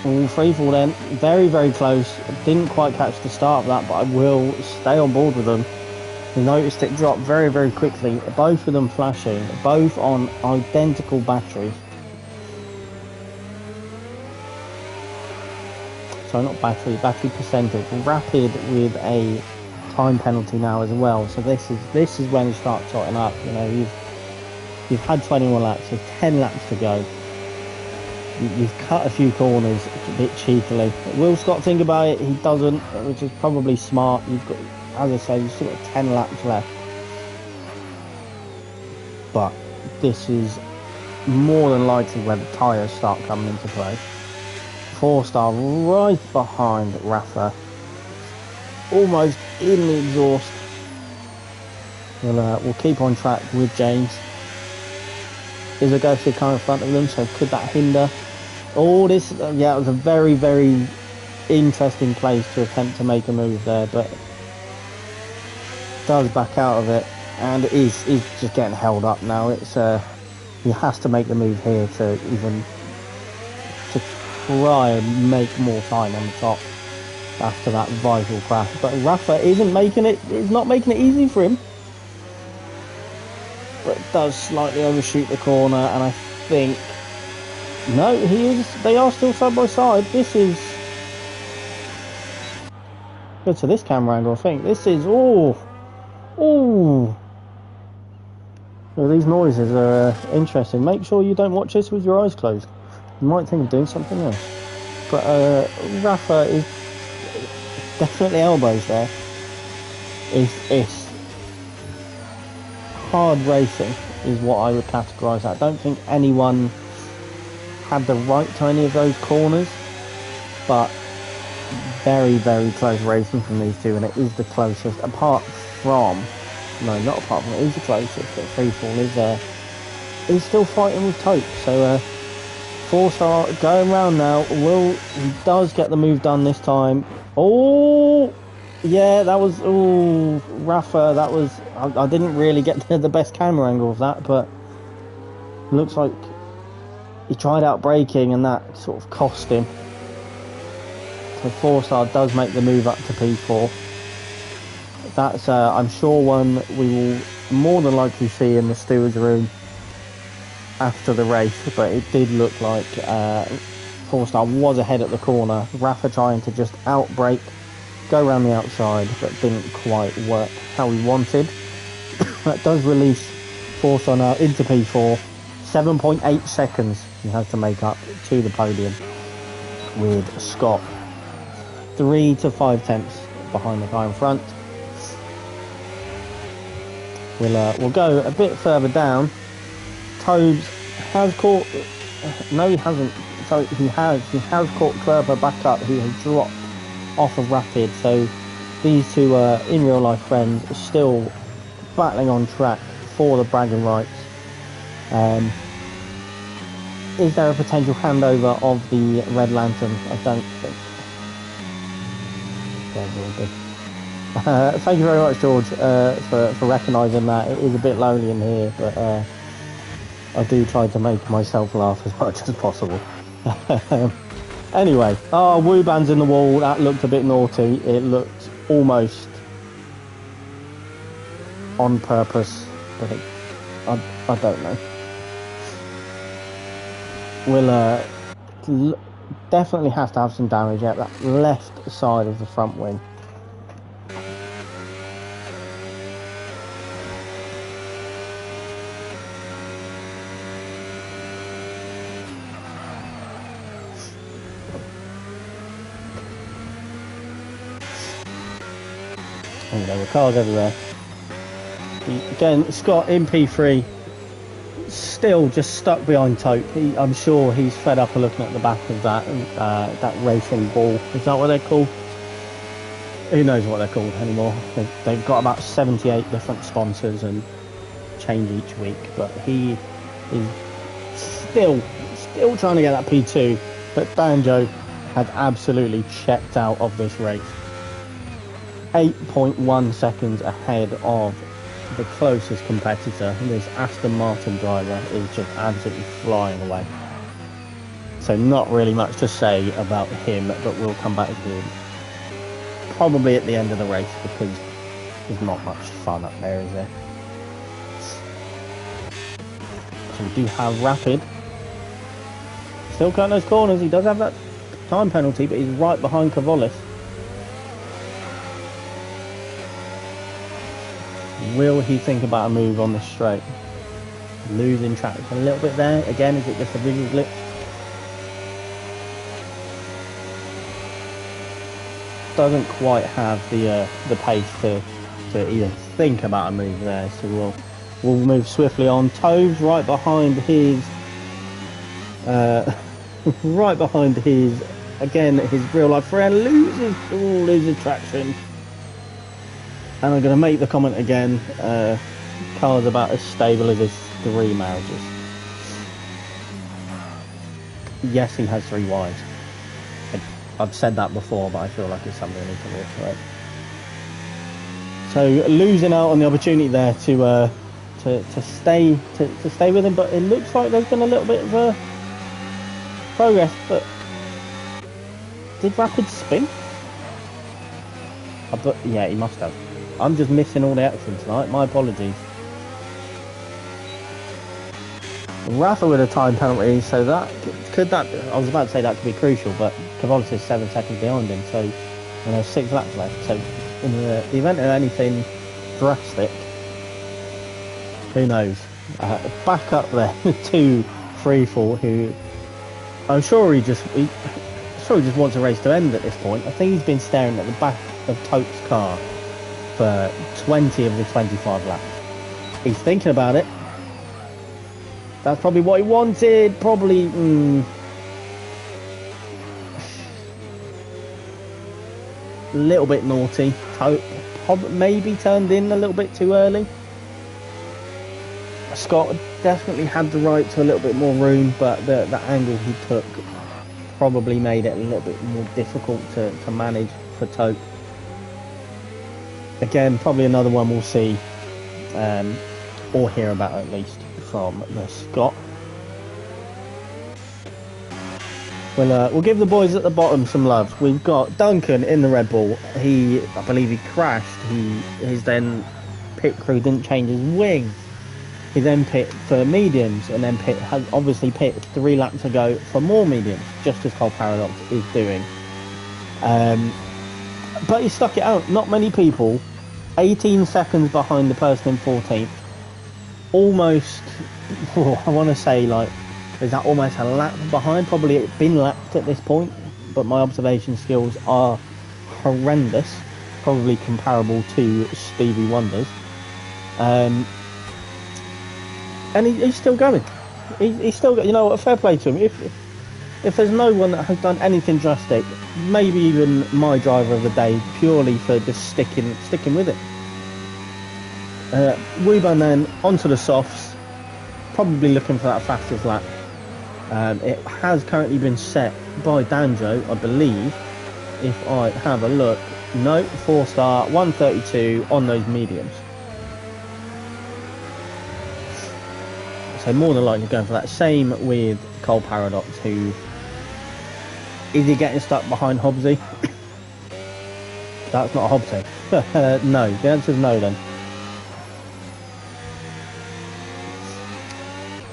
Freefall then, very, very close. Didn't quite catch the start of that, but I will stay on board with them. We noticed it drop very, very quickly. Both of them flashing, both on identical batteries. Sorry, not battery percentage. Rapid with a time penalty now as well. So this is when you start totting up. You know, you've had 21 laps, there's 10 laps to go. You've cut a few corners a bit cheekily. Will Scott think about it? He doesn't, which is probably smart. You've got, as I say, you've still got 10 laps left. But this is more than likely where the tyres start coming into play. 4-star right behind Rafa, almost in the exhaust. We'll keep on track with James. Is a ghosted car in front of them, so could that hinder? This, yeah, it was a very, very interesting place to attempt to make a move there, but does back out of it, and is just getting held up now. It's he has to make the move here to try and make more time on the top after that vital crash. But Rafa isn't making it. It's not making it easy for him. But does slightly overshoot the corner, and I think no, he is. They are still side by side. This is good to this camera angle. I think this is well, these noises are interesting. Make sure you don't watch this with your eyes closed. You might think of doing something else. But Rafa is definitely elbows there. It's hard racing is what I would categorise that. I don't think anyone had the right to any of those corners, but very, very close racing from these two, and it is the closest, apart from, no, not apart from, it is the closest, but Freefall is still fighting with Tope. So 4-star going round now. He does get the move done this time. Yeah, that was, Rafa, that was, I didn't really get the best camera angle of that, but looks like he tried out braking and that sort of cost him. So 4-star does make the move up to P4. That's, I'm sure, one we will more than likely see in the steward's room after the race, but it did look like 4-star was ahead at the corner. Rafa trying to just out-brake, go around the outside, but didn't quite work how he wanted. That does release 4-star now into P4. 7.8 seconds he has to make up to the podium, with Scott 3 to 5 tenths behind the guy in front. We'll go a bit further down. Tobes has caught. No, he hasn't. So he has caught Kerber back up, who has dropped off of Rapid. So these two in real life friends are still battling on track for the bragging rights. Is there a potential handover of the Red Lantern? I don't think. There will be. Thank you very much, George, for recognising that. It is a bit lonely in here, but I do try to make myself laugh as much as possible. Anyway, Wu Band's in the wall. That looked a bit naughty. It looked almost on purpose, but I don't know. We'll definitely have to have some damage at that left side of the front wing. And there were cars everywhere. Again, Scott in P3, still just stuck behind Tope. I'm sure he's fed up of looking at the back of that racing ball. Is that what they're called? Who knows what they're called anymore? They've got about 78 different sponsors and change each week. But he is still trying to get that P2. But Banjo has absolutely checked out of this race. 8.1 seconds ahead of the closest competitor. This Aston Martin driver is just absolutely flying away. So not really much to say about him, but we'll come back to him probably at the end of the race, because there's not much fun up there, is there? So we do have Rapid. Still cutting those corners. He does have that time penalty, but he's right behind Kavolis. Will he think about a move on the straight? Losing track a little bit there. Again, is it just a visual glitch? Doesn't quite have the pace to even think about a move there. So we'll move swiftly on. Toves right behind his again, his real life friend loses traction. And I'm going to make the comment again, car's about as stable as his 3 marriages. Yes, he has 3 wives. I've said that before, but I feel like it's something I need to reiterate. So losing out on the opportunity there to stay with him, but it looks like there's been a little bit of progress. But did Rapid spin? But yeah, he must have. I'm just missing all the action tonight. My apologies. Rafa with a time penalty, so that I was about to say that could be crucial, but Kavolis is 7 seconds behind him, so there's 6 laps left. So in the event of anything drastic, who knows? Back up there to Freefall, who I'm sure he just wants a race to end at this point. I think he's been staring at the back of Tope's car for 20 of the 25 laps. He's thinking about it. That's probably what he wanted. Probably a little bit naughty. Maybe turned in a little bit too early. Scott definitely had the right to a little bit more room, but the angle he took probably made it a little bit more difficult to manage for Tope. Again, probably another one we'll see or hear about at least from the Scott. We'll give the boys at the bottom some love. We've got Duncan in the Red Bull. I believe he crashed. His then pit crew didn't change his wing. He then pit for mediums, and then has obviously pit 3 laps ago for more mediums, just as Cole Paradox is doing. But he stuck it out. Not many people. 18 seconds behind the person in 14th. Almost, I want to say, like, is that almost a lap behind? Probably it's been lapped at this point, but my observation skills are horrendous. Probably comparable to Stevie Wonder's. And he's still going. He's still got, you know what, fair play to him. If there's no one that has done anything drastic, maybe even my driver of the day, purely for just sticking with it. Wuban then onto the softs, probably looking for that fastest lap. It has currently been set by Danjo, I believe. If I have a look, no, 4-star, 132 on those mediums. So more than likely going for that. Same with Cole Paradox, who is he getting stuck behind Hobbsy? That's not Hobbsy. No, the answer is no then.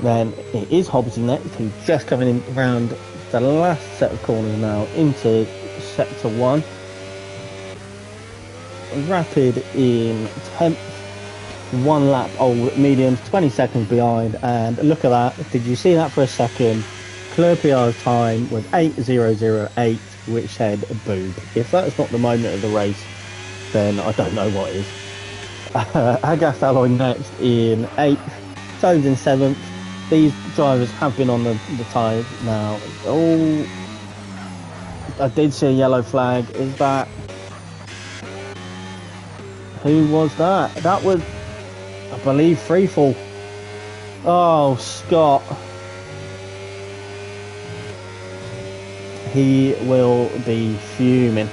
Then it is Hobbsy next, who's just coming in around the last set of corners now into sector 1. Rapid in 10th. 1 lap old mediums, 20 seconds behind, and look at that. Did you see that for a second? Clear PR's time was 8:008, which said boob. If that's not the moment of the race, then I don't know what is. Agas Alloy next in 8th, Tones in 7th. These drivers have been on the tyres now. Oh, I did see a yellow flag. Is that... Who was that? That was, I believe, Freefall. Oh, Scott. He will be fuming.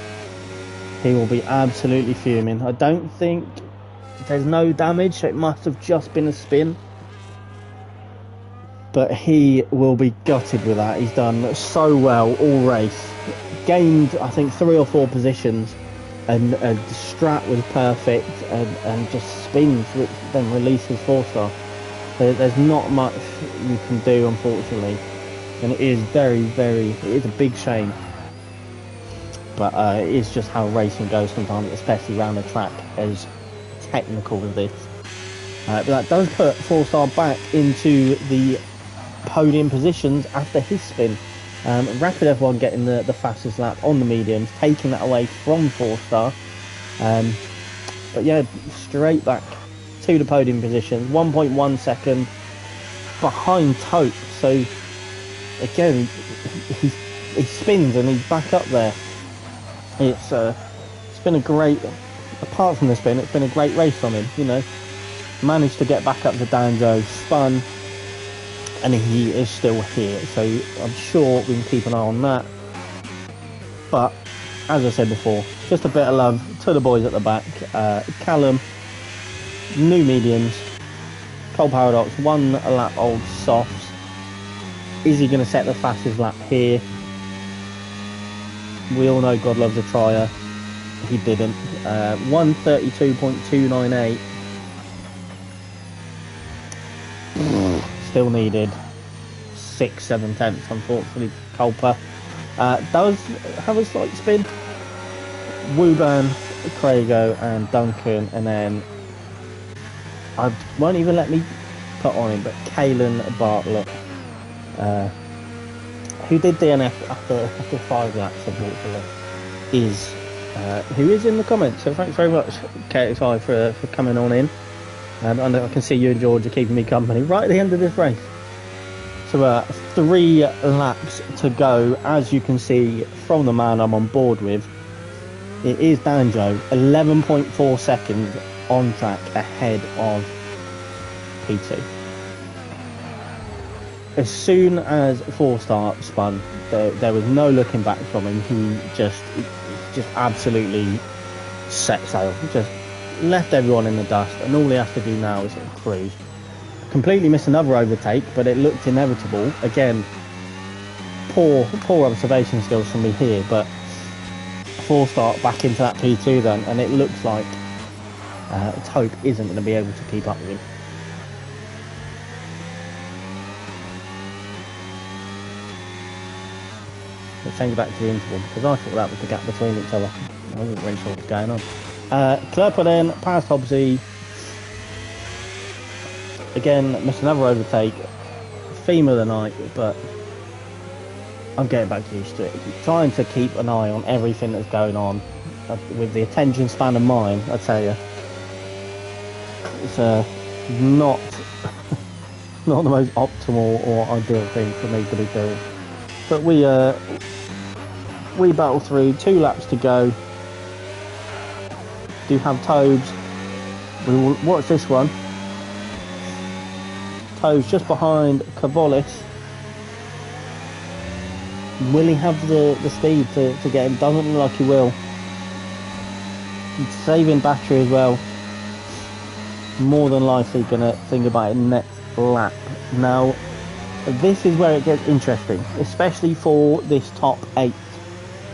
He will be absolutely fuming. I don't think there's no damage, so it must have just been a spin. But he will be gutted with that. He's done so well all race. Gained, I think, 3 or 4 positions. And the strat was perfect, and just spins, which then releases 4-star. There's not much you can do, unfortunately, and it is it is a big shame. But it is just how racing goes sometimes, especially around a track as technical as this. But that does put 4-star back into the podium positions after his spin. Rapid F1 getting the fastest lap on the mediums, taking that away from 4-star. But yeah, straight back to the podium position, 1.1 second behind Tote. So again, he spins and he's back up there. It's been a great, apart from the spin, it's been a great race from him. You know, managed to get back up to Danjo, spun. And he is still here, so I'm sure we can keep an eye on that. But as I said before, just a bit of love to the boys at the back. Callum, new mediums. Cole Paradox, 1 lap old softs. Is he going to set the fastest lap here? We all know God loves a tryer. He didn't. 132.298. Still needed 6-7 tenths, unfortunately. Culper does have a slight spin. Wuban, Craigo and Duncan, and then I won't even let me put on him, but Kalen Bartlett, who did DNF after 5 laps, unfortunately, who is in the comments. So thanks very much, KXI, for coming on in. And I can see you and George are keeping me company right at the end of this race. So 3 laps to go. As you can see from the man I'm on board with, it is Danjo, 11.4 seconds on track ahead of P2. As soon as 4-star spun, there was no looking back from him. He just absolutely set sail. Just left everyone in the dust, and all he has to do now is cruise. Completely missed another overtake, but it looked inevitable. Again, poor observation skills from me here, but 4-start back into that P2 then, and it looks like Tope isn't going to be able to keep up with him. Let's change it back to the interval, because I thought that was the gap between each other. I wasn't really sure what was going on. Klerper then, past Hobbsy. Again, missed another overtake. Theme of the night, but I'm getting back used to it. Trying to keep an eye on everything that's going on. With the attention span of mine, I tell you. It's not the most optimal or ideal thing for me to be doing. But we battle through, 2 laps to go. Do have Tobes. We will watch this one. Tobes just behind Cavolis. Will he have the speed to get him? Doesn't look like he will. He's saving battery as well. More than likely gonna think about it next lap. Now, this is where it gets interesting, especially for this top 8,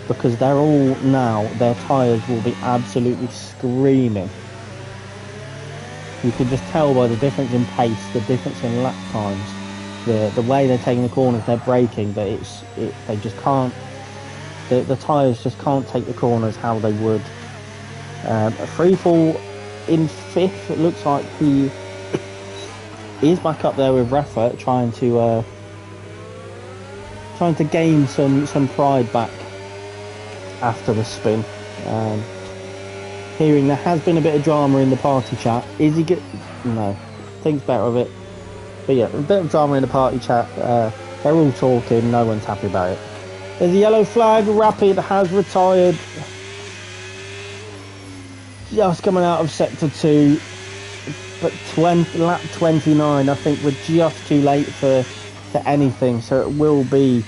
because they're all now, their tyres will be absolutely screaming. You can just tell by the difference in pace, the difference in lap times, the way they're taking the corners, they're braking, that they just can't, the tyres just can't take the corners how they would. Freefall in 5th, it looks like he is back up there with Rafa, trying to gain some pride back after the spin. Hearing there has been a bit of drama in the party chat. Is he good? No, thinks better of it. But yeah, a bit of drama in the party chat. They're all talking, no one's happy about it. There's a yellow flag. Rapid has retired. Just coming out of sector 2, but lap 29, I think we're just too late for anything, so it will be,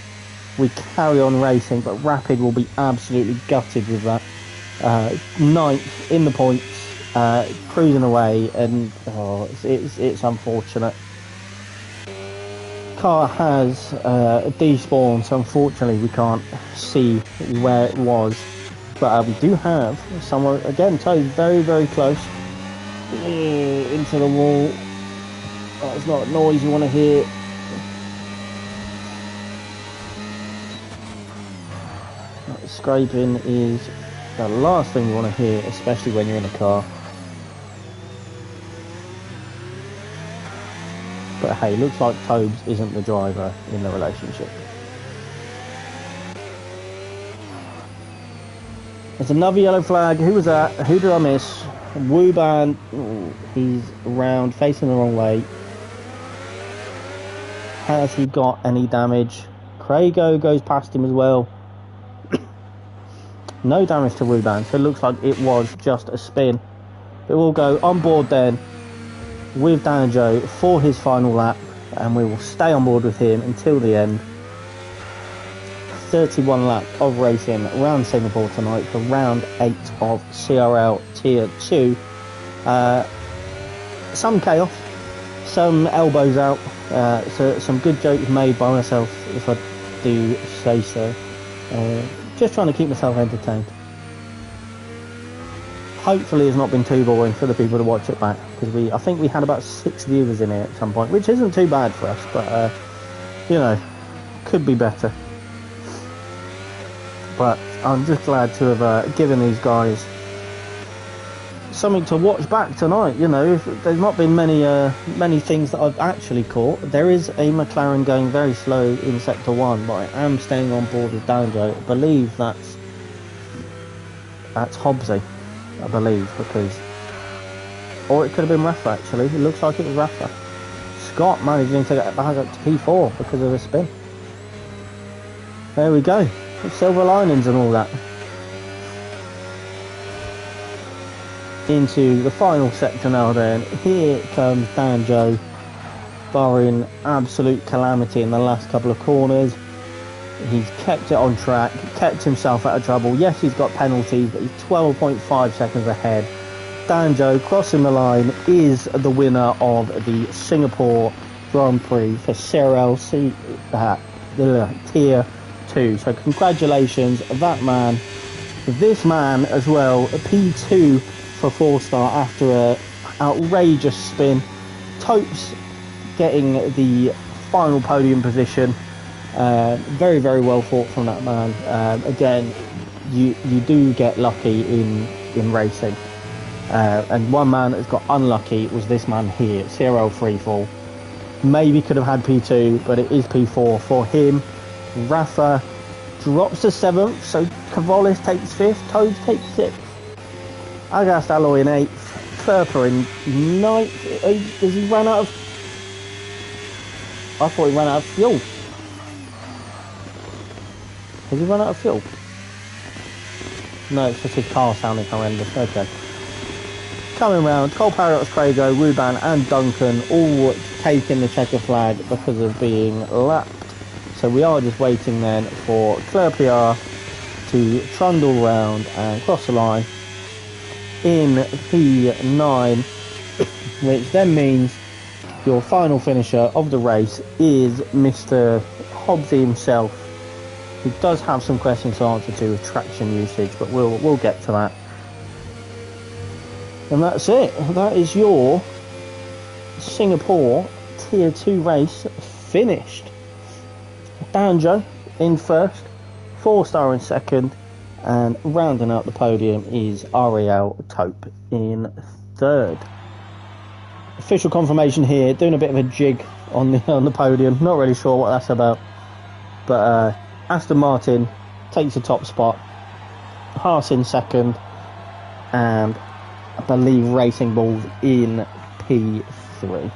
we carry on racing, but Rapid will be absolutely gutted with that. 9th in the points, cruising away, and it's unfortunate. Car has despawned, so unfortunately we can't see where it was. But we do have someone, again, Toad very, very close into the wall. That's not a noise you want to hear. Scraping is the last thing you want to hear, especially when you're in a car. But hey, looks like Tobes isn't the driver in the relationship. There's another yellow flag. Who was that? Who did I miss? Wuban. He's around, facing the wrong way. Has he got any damage? Craigo goes past him as well. No damage to Wuban, so it looks like it was just a spin. But we'll go on board then with Danjo for his final lap, and we will stay on board with him until the end. 31 laps of racing around Singapore tonight for round 8 of CRL Tier 2. Some chaos, some elbows out, so some good jokes made by myself, if I do say so. Just trying to keep myself entertained. Hopefully it's not been too boring for the people to watch it back, because I think we had about 6 viewers in here at some point, which isn't too bad for us, but you know, could be better. But I'm just glad to have given these guys something to watch back tonight. You know, there's not been many things that I've actually caught. There is a McLaren going very slow in sector 1, but I am staying on board with Danjo. I believe that's Hobbsy, I believe, because, or it could have been Rafa actually. It looks like it was Rafa. Scott managing to get back up to P4 because of a spin. There we go. Silver linings and all that. Into the final sector now then. Here comes Danjo, barring absolute calamity in the last couple of corners. He's kept it on track, kept himself out of trouble. Yes, he's got penalties, but he's 12.5 seconds ahead. Danjo crossing the line is the winner of the Singapore Grand Prix for CRL Tier P2. So congratulations, this man as well, a P2 for 4-star after a outrageous spin. Topes getting the final podium position. Very, very well fought from that man. Again, you do get lucky in racing. And one man that's got unlucky was this man here, CRL Freefall. Maybe could have had P2, but it is P4 for him. Rafa drops to 7th, so Cavalis takes 5th, Toads takes 6th. Agast Alloy in 8th, Kerper in 9th. Does he run out of... I thought he ran out of fuel. Has he run out of fuel? No, it's just his car sounding horrendous. Okay. Coming round, Cole Paradox, Crago, Ruban and Duncan all taking the checker flag because of being lapped. So we are just waiting then for Claire PR to trundle round and cross the line in P9, which then means your final finisher of the race is Mr. Hobbsy himself, who does have some questions to answer to with traction usage, but we'll get to that. And that's it. That is your Singapore Tier 2 race finished. Danjo in 1st, 4-star in 2nd, and rounding out the podium is Ariel Tope in 3rd. Official confirmation here, doing a bit of a jig on the podium. Not really sure what that's about, but Aston Martin takes the top spot, Haas in 2nd, and I believe Racing Bulls in P3.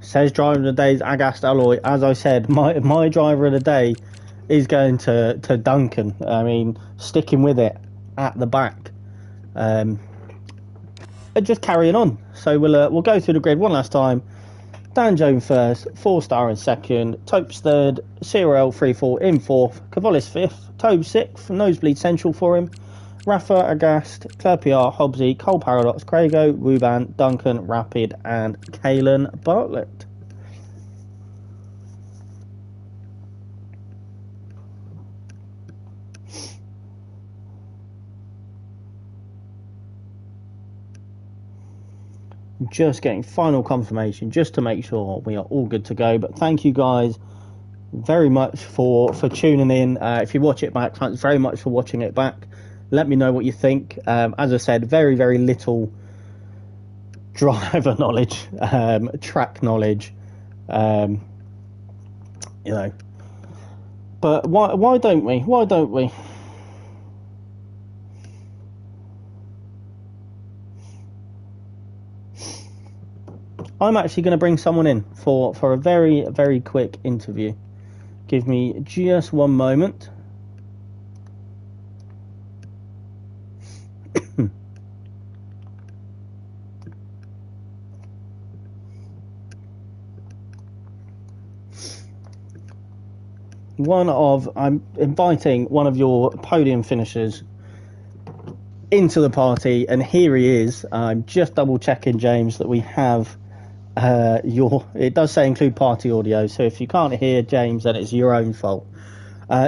Says driver of the day is Agast Alloy. As I said, my driver of the day is going to Duncan. I mean, sticking with it at the back. And just carrying on. So we'll go through the grid one last time. Dan Jones 1st, 4-star in 2nd, Topes 3rd, CRL 3-4 in 4th, Cavalis 5th, Tobe 6th, Nosebleed Central for him, Rafa, Agast, Claire PR, Hobbsy, Cole Paradox, Crago, Ruban, Duncan, Rapid, and Kalen Bartlett. Just getting final confirmation just to make sure we are all good to go. But thank you guys very much for tuning in. If you watch it back, thanks very much for watching it back. Let me know what you think. As I said, very, very little driver knowledge, track knowledge, you know. But why don't we? Why don't we? I'm actually going to bring someone in for a very, very quick interview. Give me just one moment. I'm inviting one of your podium finishers into the party, and here he is. I'm just double checking, James, that we have it does say include party audio, so if you can't hear James, then it's your own fault.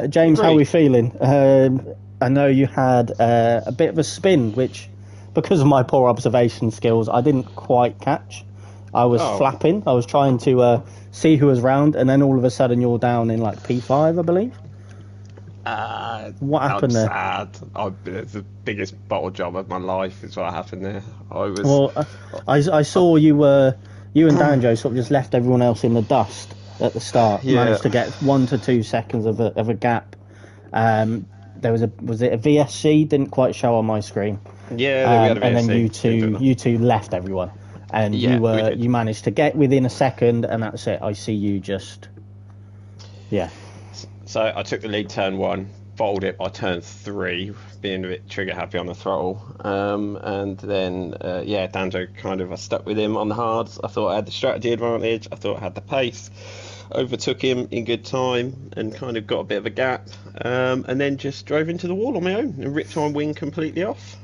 James, how are we feeling? I know you had a bit of a spin, which, because of my poor observation skills, I didn't quite catch. I was flapping. I was trying to see who was round, and then all of a sudden you're down in like P5, I believe. What happened there? Sad. It's the biggest bottle job of my life is what happened there. I saw you and Danjo sort of just left everyone else in the dust at the start. Yeah. Managed to get 1 to 2 seconds of a gap. There was it a VSC? Didn't quite show on my screen. Yeah, we had a VSC. And then you two left everyone, and you managed to get within a second, and that's it. I see you just, yeah. So I took the lead turn 1, bottled it by turn 3, being a bit trigger happy on the throttle. And then, Danjo I stuck with him on the hards. I thought I had the strategy advantage. I thought I had the pace. Overtook him in good time and kind of got a bit of a gap. And then just drove into the wall on my own and ripped my wing completely off.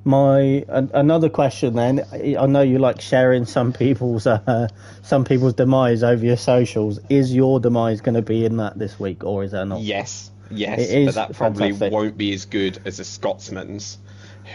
Another question then. I know you like sharing some people's demise over your socials. Is your demise going to be in that this week, or is there not? Yes, It is but that probably fantastic. won't be as good as a Scotsman's,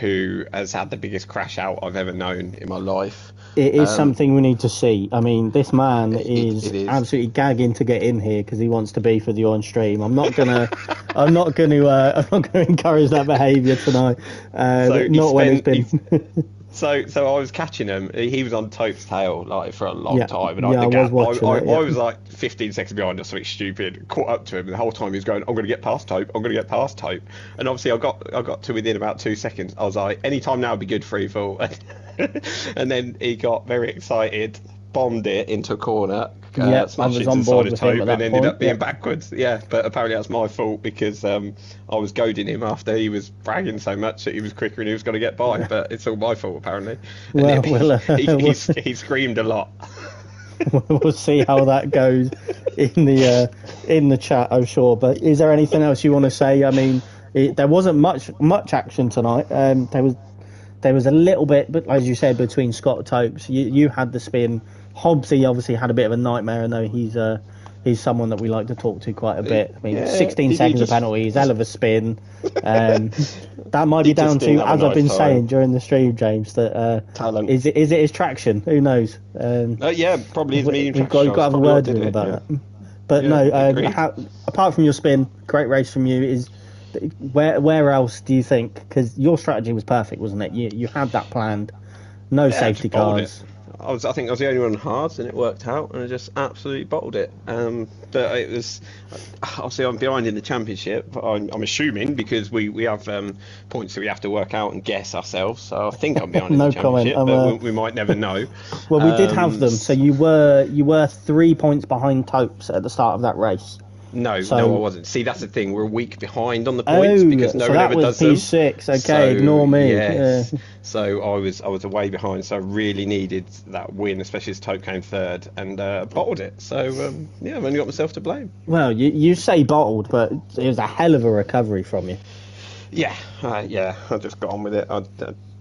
who has had the biggest crash out I've ever known in my life. It is something we need to see. I mean, this man is it is. absolutely gagging to get in here because he wants to be for the on stream. I'm not gonna encourage that behaviour tonight. Not when it's been. So I was catching him. He was on Tope's tail for a long time, and I was like 15 seconds behind or something stupid. Caught up to him, and the whole time he was going, "I'm going to get past Tope. I'm going to get past Tope." And obviously, I got to within about 2 seconds. I was like, "Any time now would be good free fall." And then he got very excited, bombed it into a corner, smashed into the side of Tope, and ended up being backwards. Yeah, but apparently that's my fault because I was goading him after he was bragging so much that he was quicker and he was going to get by. But it's all my fault apparently. He screamed a lot. We'll see how that goes in the chat, I'm sure. But is there anything else you want to say? I mean, there wasn't much action tonight. There was a little bit, but as you said, between Scott Topes, you had the spin. Hobbsy obviously had a bit of a nightmare, and though he's someone that we like to talk to quite a bit. I mean, 16 seconds of penalties, hell of a spin. That might be down to, as I've been saying during the stream, James, that talent. Is it his traction? Who knows? Probably his medium we've got to have a word with him about that. But apart from your spin, great race from you. Is where else do you think? Because your strategy was perfect, wasn't it? You had that planned. No safety cars. I think I was the only one on hards, and it worked out, and I just absolutely bottled it. But it was obviously I'm behind in the championship. I'm assuming because we have points that we have to work out and guess ourselves. So I think I'm behind in the championship, but we might never know. Well, we did have them. So you were 3 points behind Topes at the start of that race. No, I wasn't. See, that's the thing. We're a week behind on the points because no one ever does them. P6. Okay, ignore me. Yes. Yeah. So I was way behind. So I really needed that win, especially as Tope came third, and bottled it. So I've only got myself to blame. Well, you say bottled, but it was a hell of a recovery from you. Yeah. I just got on with it.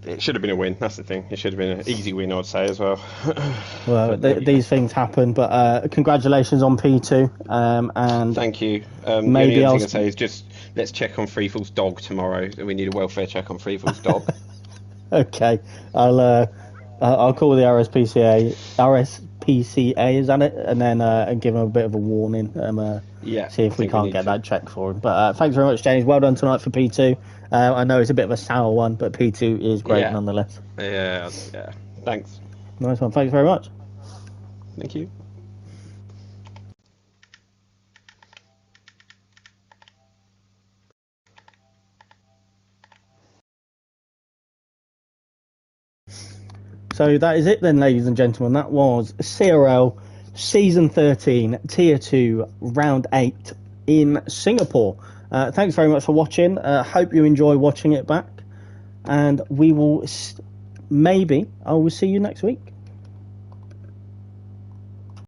It should have been a win. That's the thing. It should have been an easy win, I'd say, as well. Well, these things happen, but congratulations on P2. And thank you. Maybe the only thing I'd say is just let's check on Freefall's dog tomorrow. We need a welfare check on Freefall's dog. Okay, I'll call the RSPCA, is that it? And then and give him a bit of a warning. See if we can't get that check for him. But thanks very much, James. Well done tonight for P2. I know it's a bit of a sour one, but P2 is great nonetheless. Yeah. Thanks. Nice one. Thanks very much. Thank you. So that is it then, ladies and gentlemen. That was CRL Season 13, Tier 2, Round 8 in Singapore. Thanks very much for watching. Hope you enjoy watching it back. And we will I will see you next week.